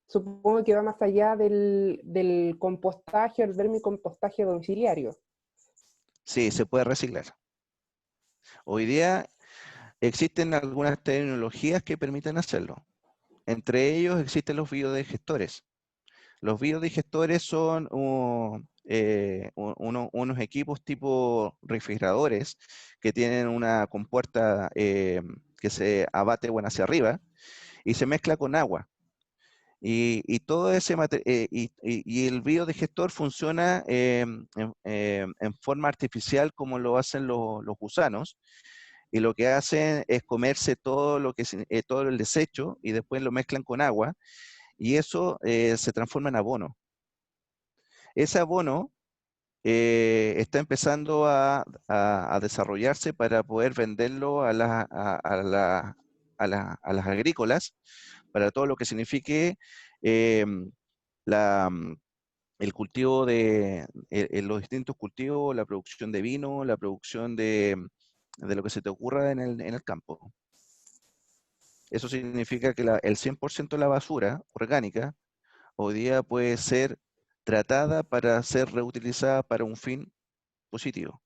S2: Supongo que va más allá del compostaje o el vermicompostaje domiciliario.
S5: Sí, se puede reciclar. Hoy día existen algunas tecnologías que permiten hacerlo. Entre ellos existen los biodigestores. Los biodigestores son unos equipos tipo refrigeradores que tienen una compuerta que se abate hacia arriba y se mezcla con agua. Y todo ese y el biodigestor funciona en forma artificial como lo hacen los gusanos, y lo que hacen es comerse todo el desecho y después lo mezclan con agua y eso se transforma en abono. Ese abono está empezando a desarrollarse para poder venderlo a las agrícolas, para todo lo que signifique el cultivo los distintos cultivos, la producción de vino, la producción de lo que se te ocurra en el campo. Eso significa que el 100% de la basura orgánica hoy día puede ser tratada para ser reutilizada para un fin positivo.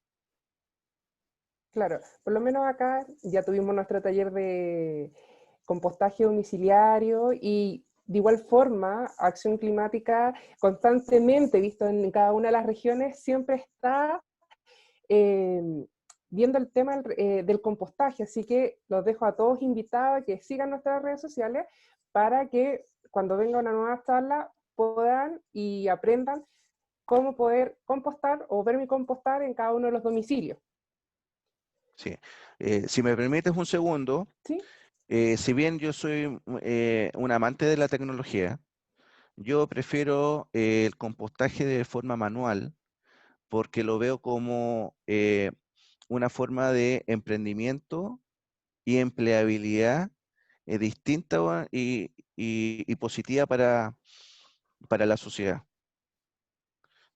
S2: Claro, por lo menos acá ya tuvimos nuestro taller de compostaje domiciliario y de igual forma, acción climática constantemente, visto en cada una de las regiones, siempre está viendo el tema del compostaje, así que los dejo a todos invitados a que sigan nuestras redes sociales para que cuando venga una nueva charla puedan y aprendan cómo poder compostar o vermicompostar en cada uno de los domicilios.
S5: Sí. Si me permites un segundo,
S2: ¿Sí?
S5: si bien yo soy un amante de la tecnología, yo prefiero el compostaje de forma manual porque lo veo como una forma de emprendimiento y empleabilidad distinta y positiva para la sociedad.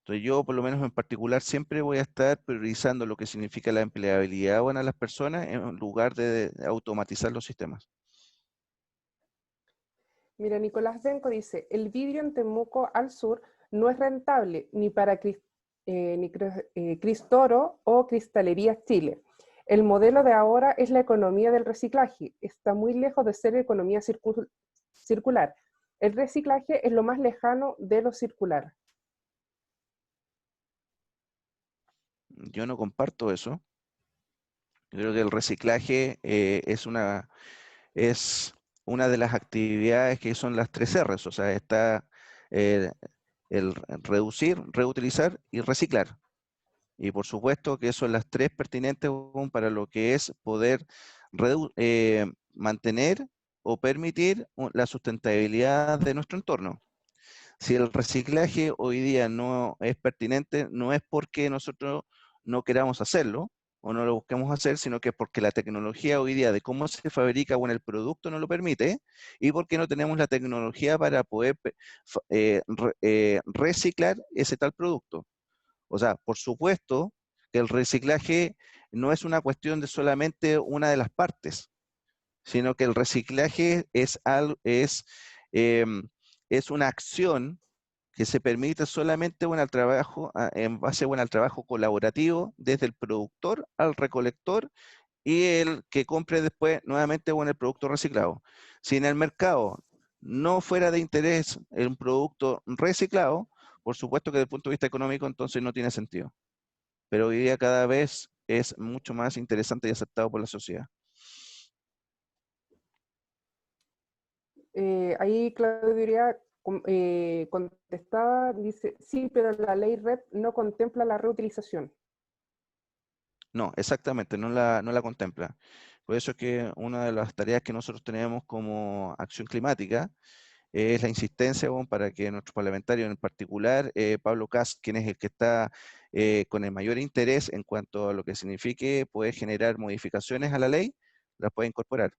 S5: Entonces yo, por lo menos en particular, siempre voy a estar priorizando lo que significa la empleabilidad buena de las personas en lugar de automatizar los sistemas.
S2: Mira, Nicolás Benco dice, el vidrio en Temuco al sur no es rentable ni para Cristoro o Cristalerías Chile. El modelo de ahora es la economía del reciclaje. Está muy lejos de ser economía circular. El reciclaje es lo más lejano de lo circular.
S5: Yo no comparto eso. Yo creo que el reciclaje es una de las actividades que son las 3 R's, o sea, está eh, el reducir, reutilizar y reciclar. Y por supuesto que son las 3 pertinentes para lo que es poder mantener o permitir la sustentabilidad de nuestro entorno. Si el reciclaje hoy día no es pertinente, no es porque nosotros no queramos hacerlo o no lo busquemos hacer, sino que es porque la tecnología hoy día de cómo se fabrica el producto no lo permite y porque no tenemos la tecnología para poder reciclar ese tal producto. O sea, por supuesto que el reciclaje no es una cuestión de solamente una de las partes, sino que el reciclaje es una acción que se permite solamente en base al trabajo colaborativo desde el productor al recolector y el que compre después nuevamente el producto reciclado. Si en el mercado no fuera de interés un producto reciclado, por supuesto que desde el punto de vista económico entonces no tiene sentido. Pero hoy día cada vez es mucho más interesante y aceptado por la sociedad.
S2: Ahí Claudio diría, contestaba, dice, sí, pero la ley REP no contempla la reutilización.
S5: No, exactamente, no la contempla. Por eso es que una de las tareas que nosotros tenemos como acción climática es la insistencia para que nuestros parlamentarios, en particular Pablo Kast, quien es el que está con el mayor interés en cuanto a lo que signifique poder generar modificaciones a la ley, las pueda incorporar.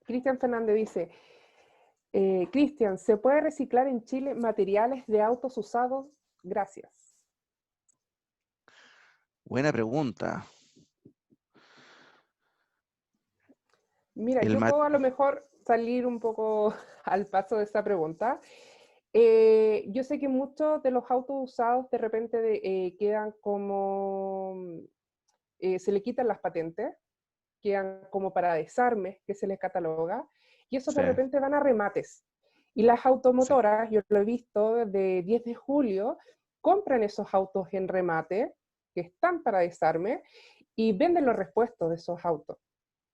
S2: Cristian Fernández dice, Cristian, ¿se puede reciclar en Chile materiales de autos usados? Gracias.
S5: Buena pregunta.
S2: Mira, yo puedo a lo mejor salir un poco al paso de esta pregunta. Yo sé que muchos de los autos usados de repente quedan como, se le quitan las patentes, quedan como para desarmes que se les cataloga, y esos de
S5: Sí.
S2: repente van a remates. Y las automotoras, yo lo he visto, de 10 de julio, compran esos autos en remate, que están para desarme, y venden los repuestos de esos autos.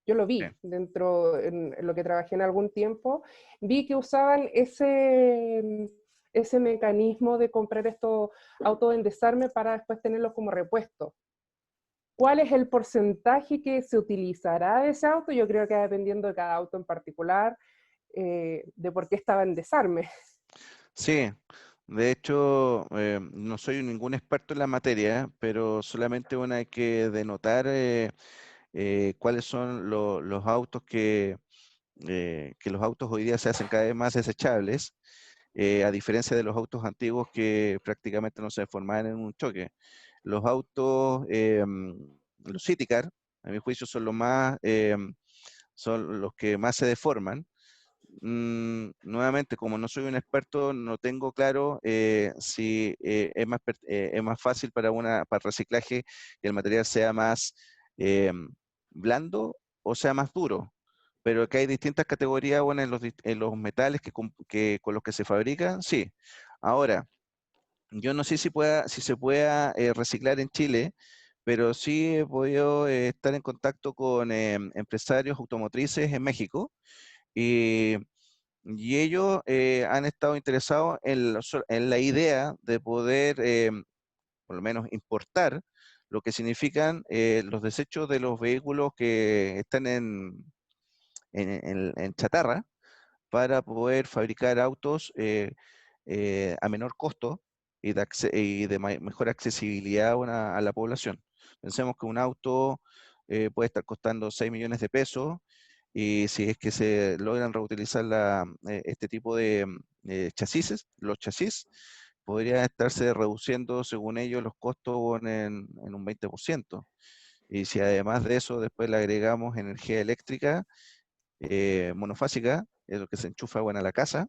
S2: Yo lo vi dentro, en lo que trabajé en algún tiempo, vi que usaban ese mecanismo de comprar estos autos en desarme para después tenerlos como repuesto. ¿Cuál es el porcentaje que se utilizará de ese auto? Yo creo que dependiendo de cada auto en particular, de por qué estaba en desarme.
S5: Sí, de hecho, no soy ningún experto en la materia, pero solamente hay que denotar cuáles son los autos que los autos hoy día se hacen cada vez más desechables, a diferencia de los autos antiguos que prácticamente no se formaban en un choque. Los autos, los City Car, a mi juicio, son los que más se deforman. Nuevamente, como no soy un experto, no tengo claro si es más fácil para reciclaje que el material sea más blando o sea más duro. pero que hay distintas categorías, bueno, en los metales con los que se fabrican, sí. Ahora, yo no sé si se pueda reciclar en Chile, pero sí he podido estar en contacto con empresarios automotrices en México y, y ellos han estado interesados en la idea de poder, por lo menos, importar lo que significan los desechos de los vehículos que están en chatarra para poder fabricar autos a menor costo y de mejor accesibilidad a la población. Pensemos que un auto puede estar costando 6 millones de pesos y si es que se logran reutilizar este tipo de chasis, los chasis, podría estarse reduciendo, según ellos, los costos en un 20%. Y si además de eso después le agregamos energía eléctrica monofásica, es lo que se enchufa bueno, a la casa,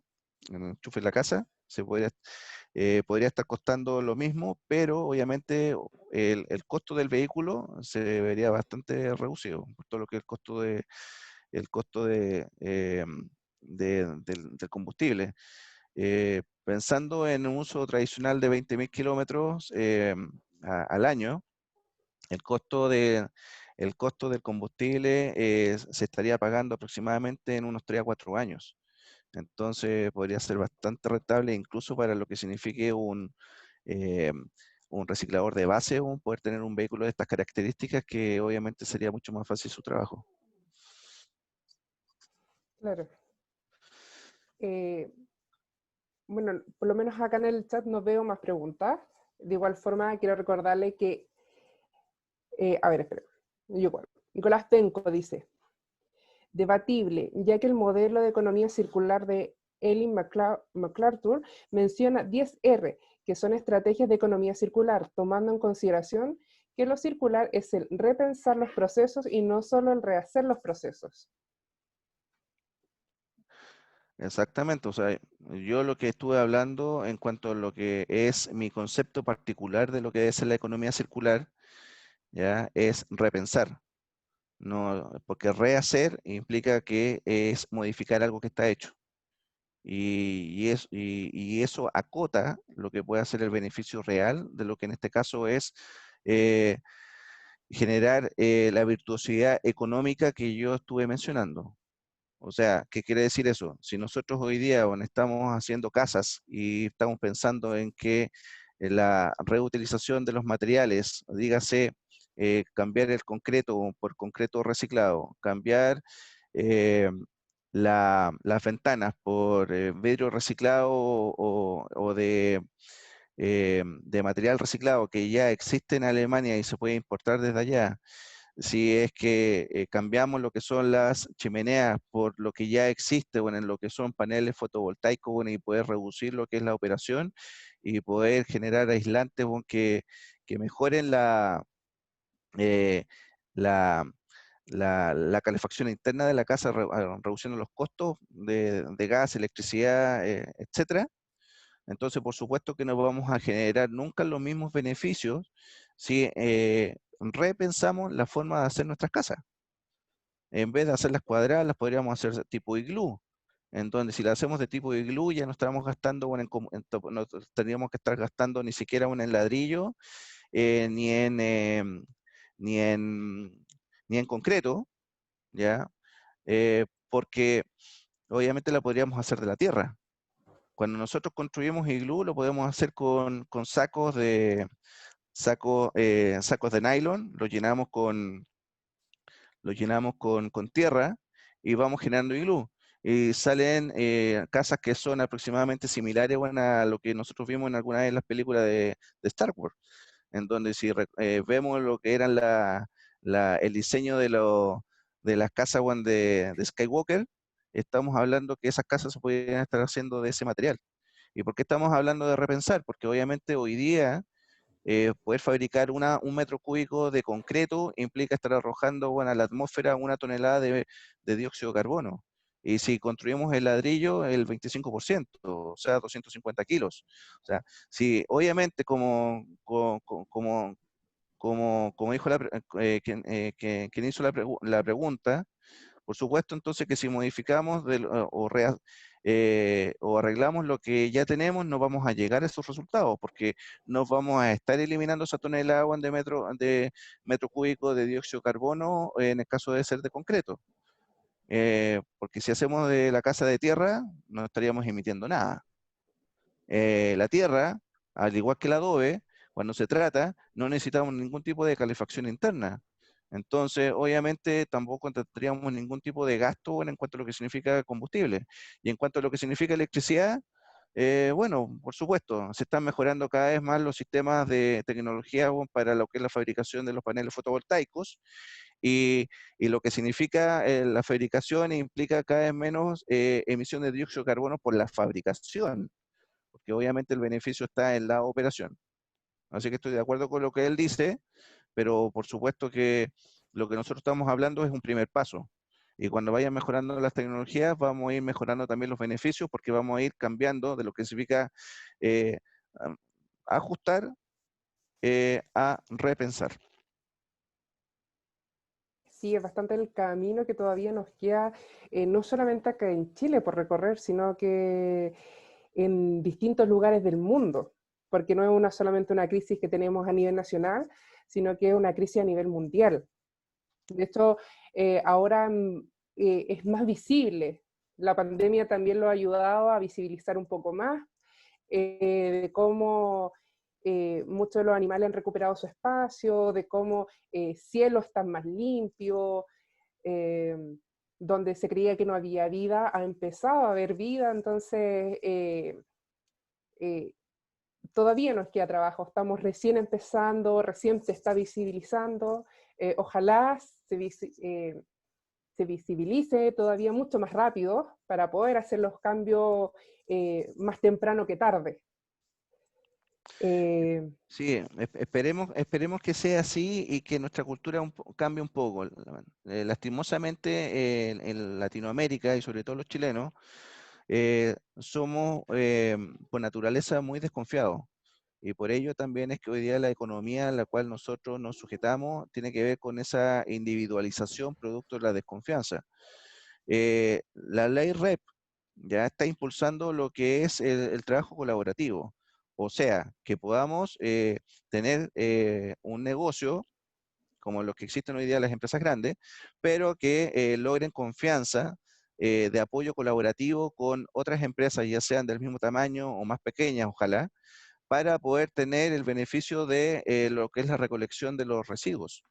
S5: en el enchufe en la casa, podría estar costando lo mismo, pero obviamente el costo del vehículo se vería bastante reducido, por todo lo que es el costo del combustible. Pensando en un uso tradicional de 20.000 kilómetros al año, el costo el costo del combustible se estaría pagando aproximadamente en unos 3 a 4 años. Entonces podría ser bastante rentable incluso para lo que signifique eh, un reciclador de base, poder tener un vehículo de estas características que obviamente sería mucho más fácil su trabajo.
S2: Claro. Bueno, por lo menos acá en el chat no veo más preguntas. De igual forma, quiero recordarle que, a ver, espera, yo igual. Nicolás Tenco dice, debatible, ya que el modelo de economía circular de Ellen MacArthur menciona 10R, que son estrategias de economía circular, tomando en consideración que lo circular es el repensar los procesos y no solo el rehacer los procesos.
S5: Exactamente, o sea, yo lo que estuve hablando en cuanto a lo que es mi concepto particular de lo que es la economía circular, ya es repensar. No, porque rehacer implica que es modificar algo que está hecho. Y eso acota lo que puede ser el beneficio real de lo que en este caso es eh, generar la virtuosidad económica que yo estuve mencionando. O sea, ¿qué quiere decir eso? Si nosotros hoy día bueno, estamos haciendo casas y estamos pensando en que la reutilización de los materiales, dígase, cambiar el concreto por concreto reciclado, cambiar eh, las ventanas por vidrio reciclado o de material reciclado que ya existe en Alemania y se puede importar desde allá, si es que cambiamos lo que son las chimeneas por lo que ya existe, bueno, en lo que son paneles fotovoltaicos, bueno, y poder reducir lo que es la operación y poder generar aislantes bueno, que mejoren eh, la, la calefacción interna de la casa, reduciendo los costos de gas, electricidad, etcétera. Entonces, por supuesto que no vamos a generar nunca los mismos beneficios si repensamos la forma de hacer nuestras casas. En vez de hacerlas cuadradas, las podríamos hacer tipo iglú. En donde si las hacemos de tipo iglú, ya no estamos gastando, bueno, no tendríamos que estar gastando ni siquiera en ladrillo, ni ni en, ni en concreto, ¿ya? Porque obviamente la podríamos hacer de la tierra. Cuando nosotros construimos iglú, lo podemos hacer con sacos de nylon, los llenamos con tierra y vamos generando iglú. Y salen casas que son aproximadamente similares bueno, a lo que nosotros vimos en alguna de las películas de Star Wars, en donde si vemos lo que eran el diseño de las casas bueno, de Skywalker, estamos hablando que esas casas se podrían estar haciendo de ese material. ¿Y por qué estamos hablando de repensar? Porque obviamente hoy día poder fabricar un metro cúbico de concreto implica estar arrojando bueno, a la atmósfera 1 tonelada de dióxido de carbono. Y si construimos el ladrillo, el 25%, o sea, 250 kilos. O sea, si obviamente como dijo quien hizo la pregunta, Por supuesto, entonces, que si modificamos o arreglamos lo que ya tenemos, no vamos a llegar a esos resultados, porque no vamos a estar eliminando esa tonelada de agua de metro cúbico de dióxido de carbono en el caso de ser de concreto. Porque si hacemos de la casa de tierra, no estaríamos emitiendo nada. La tierra, al igual que el adobe, cuando se trata, no necesitamos ningún tipo de calefacción interna. Entonces, obviamente, tampoco tendríamos ningún tipo de gasto en cuanto a lo que significa combustible. Y en cuanto a lo que significa electricidad, bueno, por supuesto, se están mejorando cada vez más los sistemas de tecnología para lo que es la fabricación de los paneles fotovoltaicos. Y lo que significa la fabricación implica cada vez menos emisión de dióxido de carbono por la fabricación, porque obviamente el beneficio está en la operación. Así que estoy de acuerdo con lo que él dice, pero por supuesto que lo que nosotros estamos hablando es un primer paso. Y cuando vayan mejorando las tecnologías, vamos a ir mejorando también los beneficios, porque vamos a ir cambiando de lo que significa eh, ajustar a repensar.
S2: Sí, es bastante el camino que todavía nos queda, no solamente acá en Chile por recorrer, sino que en distintos lugares del mundo, porque no es solamente una crisis que tenemos a nivel nacional, sino que es una crisis a nivel mundial. De hecho, ahora es más visible. La pandemia también lo ha ayudado a visibilizar un poco más de cómo muchos de los animales han recuperado su espacio, de cómo cielos están más limpios, eh, donde se creía que no había vida, ha empezado a haber vida, entonces eh, todavía nos queda trabajo, estamos recién empezando, recién se está visibilizando, ojalá se visibilice todavía mucho más rápido para poder hacer los cambios más temprano que tarde.
S5: Sí, esperemos que sea así y que nuestra cultura cambie un poco. Lastimosamente, en Latinoamérica y sobre todo los chilenos, somos por naturaleza muy desconfiados. Y por ello también es que hoy día la economía a la cual nosotros nos sujetamos tiene que ver con esa individualización producto de la desconfianza. La ley REP ya está impulsando lo que es el trabajo colaborativo. O sea, que podamos tener un negocio como los que existen hoy día las empresas grandes, pero que logren confianza de apoyo colaborativo con otras empresas, ya sean del mismo tamaño o más pequeñas, ojalá, para poder tener el beneficio de lo que es la recolección de los residuos.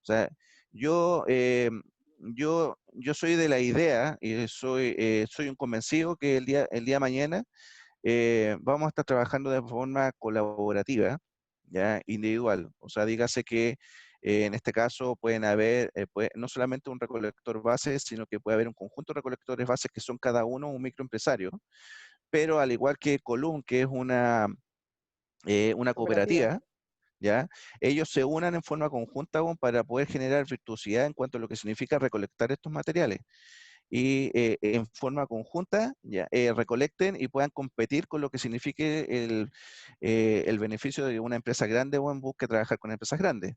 S5: O sea, yo, yo soy de la idea y soy un convencido que el día de mañana vamos a estar trabajando de forma colaborativa, ya individual. O sea, dígase que en este caso pueden haber no solamente un recolector base, sino que puede haber un conjunto de recolectores bases que son cada uno un microempresario, pero al igual que Colum, que es una
S2: Cooperativa.
S5: cooperativa, ¿ya? Ellos se unan en forma conjunta para poder generar virtuosidad en cuanto a lo que significa recolectar estos materiales y en forma conjunta ya, recolecten y puedan competir con lo que signifique el beneficio de una empresa grande o en busca de trabajar con empresas grandes.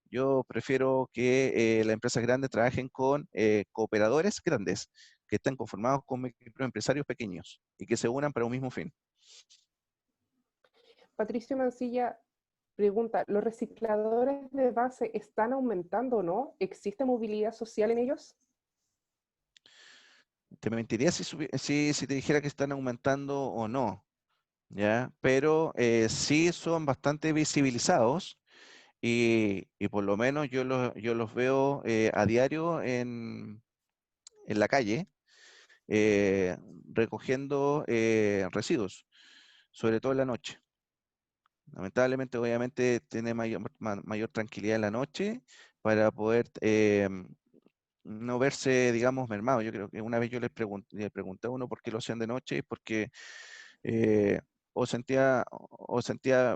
S5: Yo prefiero que las empresas grandes trabajen con cooperadores grandes, que estén conformados con microempresarios pequeños y que se unan para un mismo fin.
S2: Patricio Mancilla pregunta, ¿los recicladores de base están aumentando o no? ¿Existe movilidad social en ellos?
S5: Te mentiría si te dijera que están aumentando o no, ¿ya? Pero sí son bastante visibilizados y por lo menos yo los veo a diario en la calle eh, recogiendo residuos, sobre todo en la noche. Lamentablemente, obviamente, tiene mayor tranquilidad en la noche para poder no verse, digamos, mermado. Yo creo que una vez yo le pregunté a uno por qué lo hacían de noche, y porque eh, o sentía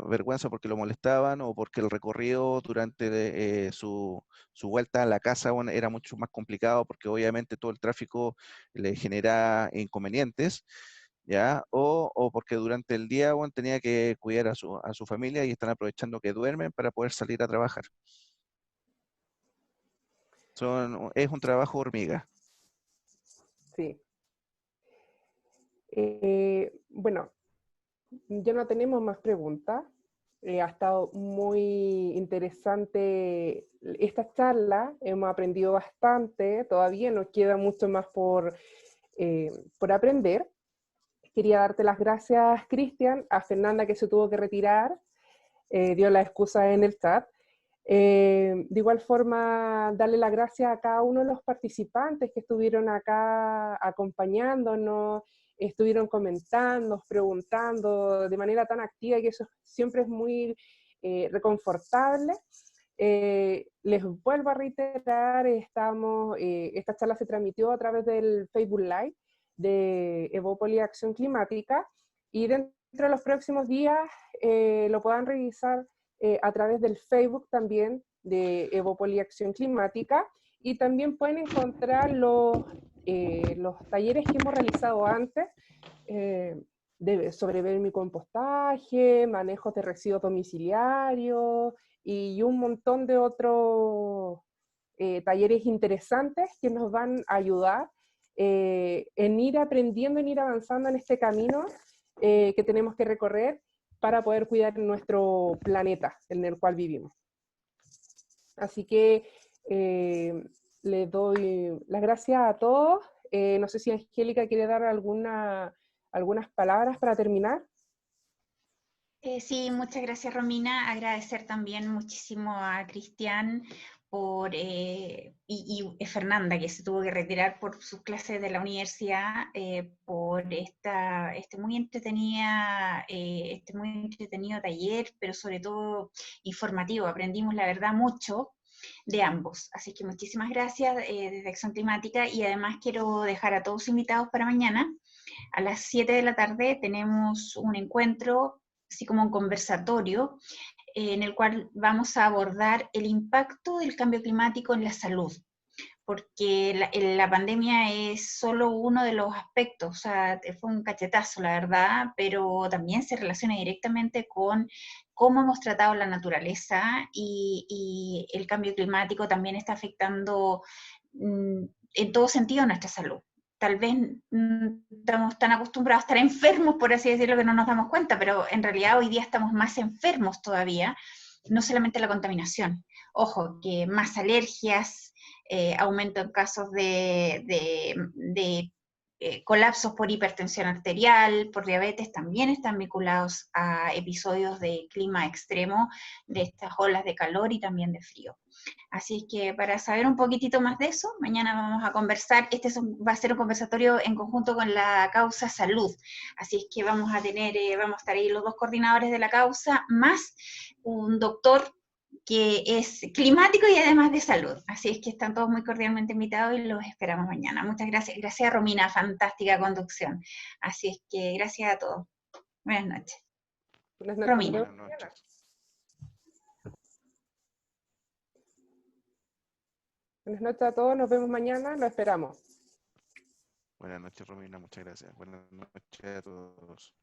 S5: vergüenza porque lo molestaban, o porque el recorrido durante su vuelta a la casa bueno, era mucho más complicado, porque obviamente todo el tráfico le genera inconvenientes. ¿Ya? O porque durante el día bueno, tenía que cuidar a su familia y están aprovechando que duermen para poder salir a trabajar. Es un trabajo hormiga.
S2: Sí. Bueno, ya no tenemos más preguntas. Ha estado muy interesante esta charla, hemos aprendido bastante, todavía nos queda mucho más por aprender. Quería darte las gracias, Cristian, a Fernanda que se tuvo que retirar, dio la excusa en el chat. De igual forma, darle las gracias a cada uno de los participantes que estuvieron acá acompañándonos, estuvieron comentando, preguntando de manera tan activa, que eso siempre es muy reconfortable. Les vuelvo a reiterar, esta charla se transmitió a través del Facebook Live de Evópolis Acción Climática, y dentro de los próximos días lo puedan revisar a través del Facebook también de Evópolis Acción Climática, y también pueden encontrar los talleres que hemos realizado antes sobre vermicompostaje, manejos de residuos domiciliarios y un montón de otros talleres interesantes que nos van a ayudar en ir aprendiendo, en ir avanzando en este camino que tenemos que recorrer para poder cuidar nuestro planeta en el cual vivimos. Así que les doy las gracias a todos. No sé si Angélica quiere dar algunas palabras para terminar.
S3: Sí, muchas gracias, Romina. Agradecer también muchísimo a Cristian y Fernanda, que se tuvo que retirar por sus clases de la universidad, por este muy entretenido taller, pero sobre todo informativo. Aprendimos, la verdad, mucho de ambos. Así que muchísimas gracias desde Acción Climática, y además quiero dejar a todos invitados para mañana. A las 7 de la tarde tenemos un encuentro, así como un conversatorio, en el cual vamos a abordar el impacto del cambio climático en la salud, porque la pandemia es solo uno de los aspectos, o sea, fue un cachetazo, la verdad, pero también se relaciona directamente con cómo hemos tratado la naturaleza, y el cambio climático también está afectando en todo sentido nuestra salud. Tal vez estamos tan acostumbrados a estar enfermos, por así decirlo, que no nos damos cuenta, pero en realidad hoy día estamos más enfermos todavía, no solamente la contaminación. Ojo, que más alergias, aumento en casos de colapsos por hipertensión arterial, por diabetes, también están vinculados a episodios de clima extremo, de estas olas de calor y también de frío. Así que para saber un poquitito más de eso, mañana vamos a conversar. Va a ser un conversatorio en conjunto con la causa salud. Así es que vamos a estar ahí los dos coordinadores de la causa, más un doctor que es climático y además de salud. Así es que están todos muy cordialmente invitados y los esperamos mañana. Muchas gracias. Gracias, Romina, fantástica conducción. Así es que gracias a todos. Buenas noches.
S2: Buenas noches.
S3: Romina.
S5: Buenas noches.
S2: Buenas noches a todos, nos vemos mañana, lo esperamos.
S5: Buenas noches, Romina, muchas gracias. Buenas noches a todos.